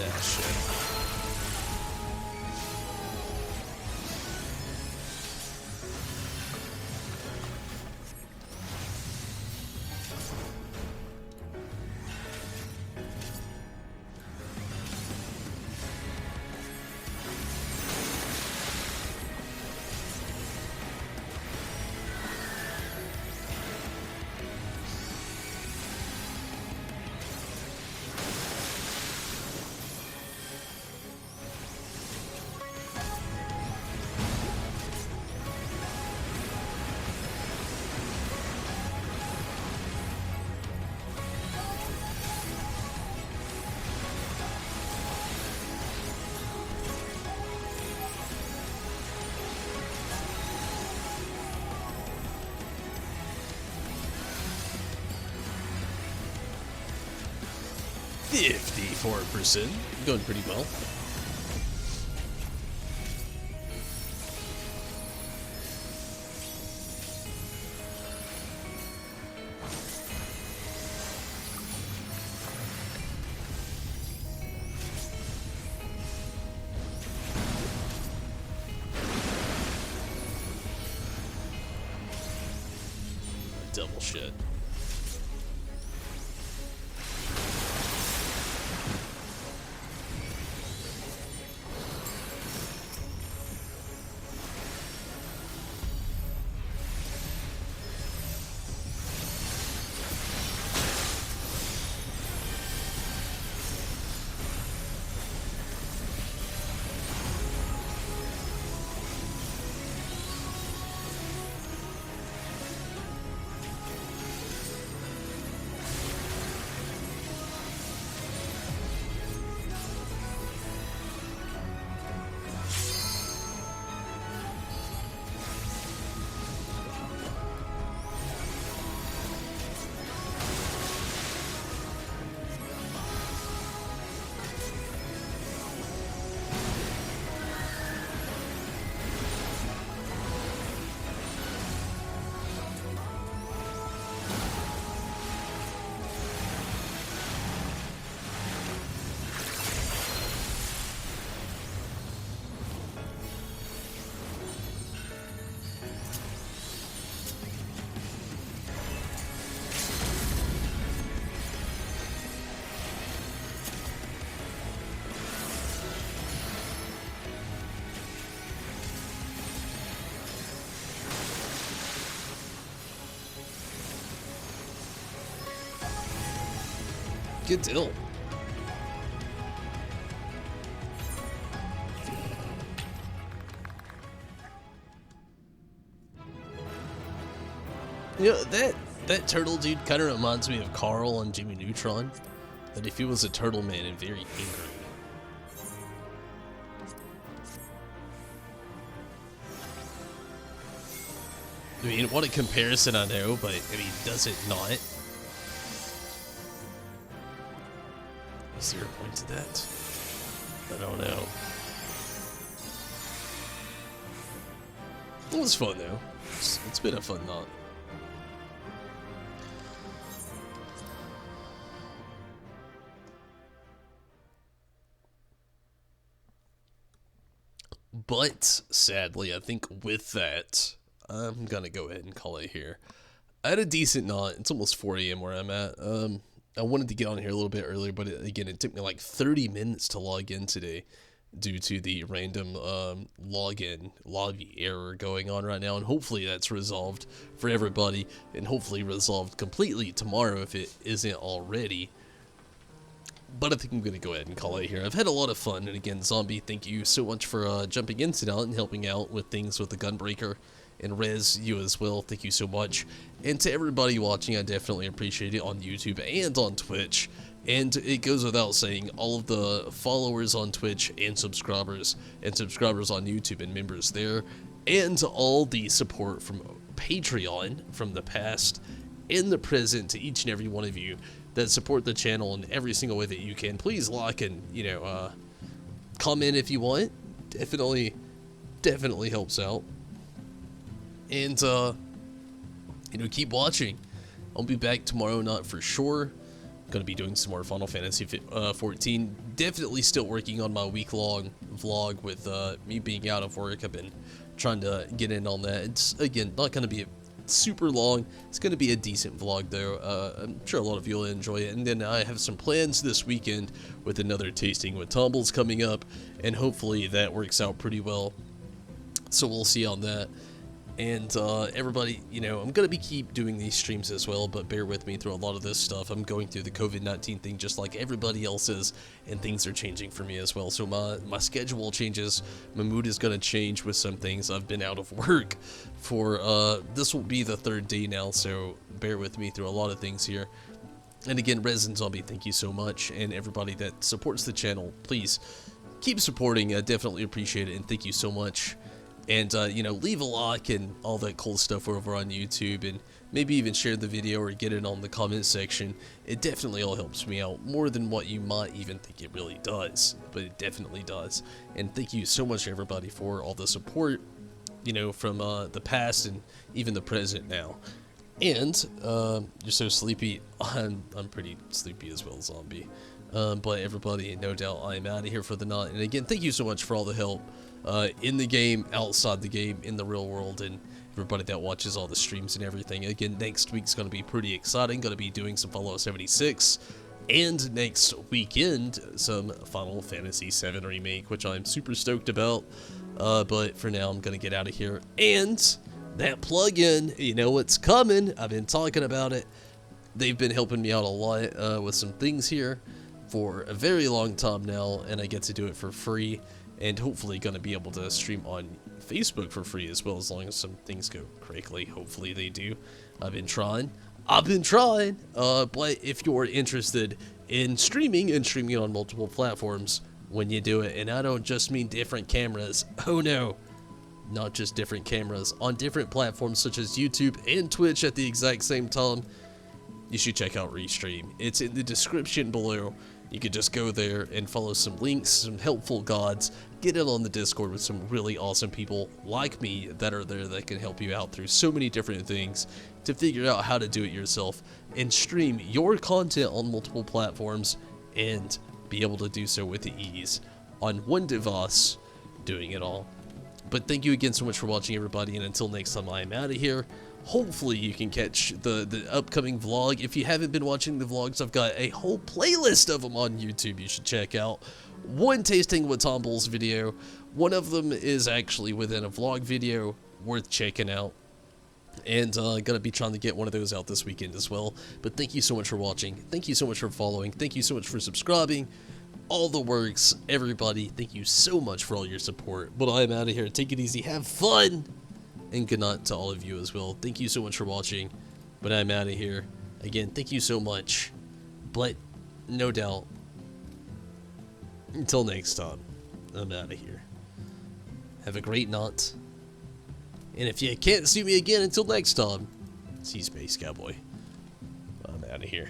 Ah, shit. %, going pretty well. Double shit. Good deal. You know, that turtle dude kind of reminds me of Carl on Jimmy Neutron. That if he was a turtle man and very angry. I mean, what a comparison, I know, but I mean, does it not? Is there a point to that? I don't know. It was fun though. It's been a fun knot. But sadly, I think with that, I'm gonna go ahead and call it here. I had a decent knot. It's almost 4 AM where I'm at. I wanted to get on here a little bit earlier, but again, it took me like 30 minutes to log in today due to the random lobby error going on right now, and hopefully that's resolved for everybody, and hopefully resolved completely tomorrow if it isn't already. But I think I'm going to go ahead and call it here. I've had a lot of fun, and again, Zombie, thank you so much for jumping in tonight and helping out with things with the Gunbreaker. And Rez, you as well, thank you so much. And to everybody watching, I definitely appreciate it on YouTube and on Twitch. And it goes without saying, all of the followers on Twitch and subscribers on YouTube and members there, and all the support from Patreon from the past and the present to each and every one of you that support the channel in every single way that you can. Please like and, comment if you want. Definitely helps out. And, keep watching. I'll be back tomorrow night for sure. Going to be doing some more Final Fantasy 14. Definitely still working on my week-long vlog with me being out of work. I've been trying to get in on that. It's, again, not going to be super long. It's going to be a decent vlog, though. I'm sure a lot of you will enjoy it. And then I have some plans this weekend with another tasting with Tumbles coming up. And hopefully that works out pretty well. So we'll see on that. And everybody, I'm going to keep doing these streams as well, but bear with me through a lot of this stuff. I'm going through the COVID-19 thing just like everybody else is, and things are changing for me as well. So my schedule changes, my mood is going to change with some things. I've been out of work for, this will be the 3rd day now, so bear with me through a lot of things here. And again, Resin Zombie, thank you so much, and everybody that supports the channel, please keep supporting. I definitely appreciate it, and thank you so much. And, leave a like and all that cool stuff over on YouTube, and maybe even share the video or get it on the comment section. It definitely all helps me out more than what you might even think it really does, but it definitely does. And thank you so much, everybody, for all the support, from the past and even the present now. And, you're so sleepy. I'm pretty sleepy as well, Zombie. But everybody, no doubt, I'm out of here for the night. And again, thank you so much for all the help. In the game, outside the game, in the real world, and everybody that watches all the streams and everything. Again, next week's going to be pretty exciting. Going to be doing some Fallout 76, and next weekend, some Final Fantasy VII Remake, which I'm super stoked about. But for now, I'm going to get out of here. And that plugin, you know what's coming. I've been talking about it. They've been helping me out a lot with some things here for a very long time now, and I get to do it for free. And hopefully going to be able to stream on Facebook for free as well, as long as some things go correctly. Hopefully they do. I've been trying. But if you're interested in streaming and streaming on multiple platforms when you do it, and I don't just mean different cameras. Oh no, not just different cameras. On different platforms such as YouTube and Twitch at the exact same time, you should check out Restream. It's in the description below. You could just go there and follow some links, some helpful gods, get in on the Discord with some really awesome people like me that are there that can help you out through so many different things to figure out how to do it yourself and stream your content on multiple platforms and be able to do so with ease on one device, doing it all. But thank you again so much for watching, everybody, and until next time, I am out of here. Hopefully you can catch the upcoming vlog. If you haven't been watching the vlogs, I've got a whole playlist of them on YouTube you should check out. One tasting with Tumbles video. One of them is actually within a vlog video, worth checking out. And gonna be trying to get one of those out this weekend as well. But thank you so much for watching. Thank you so much for following. Thank you so much for subscribing. All the works, everybody. Thank you so much for all your support. But I'm out of here. Take it easy. Have fun. And good night to all of you as well. Thank you so much for watching. But I'm out of here. Again, thank you so much. But no doubt, until next time, I'm out of here. Have a great night. And if you can't see me again until next time, see Space Cowboy. I'm out of here.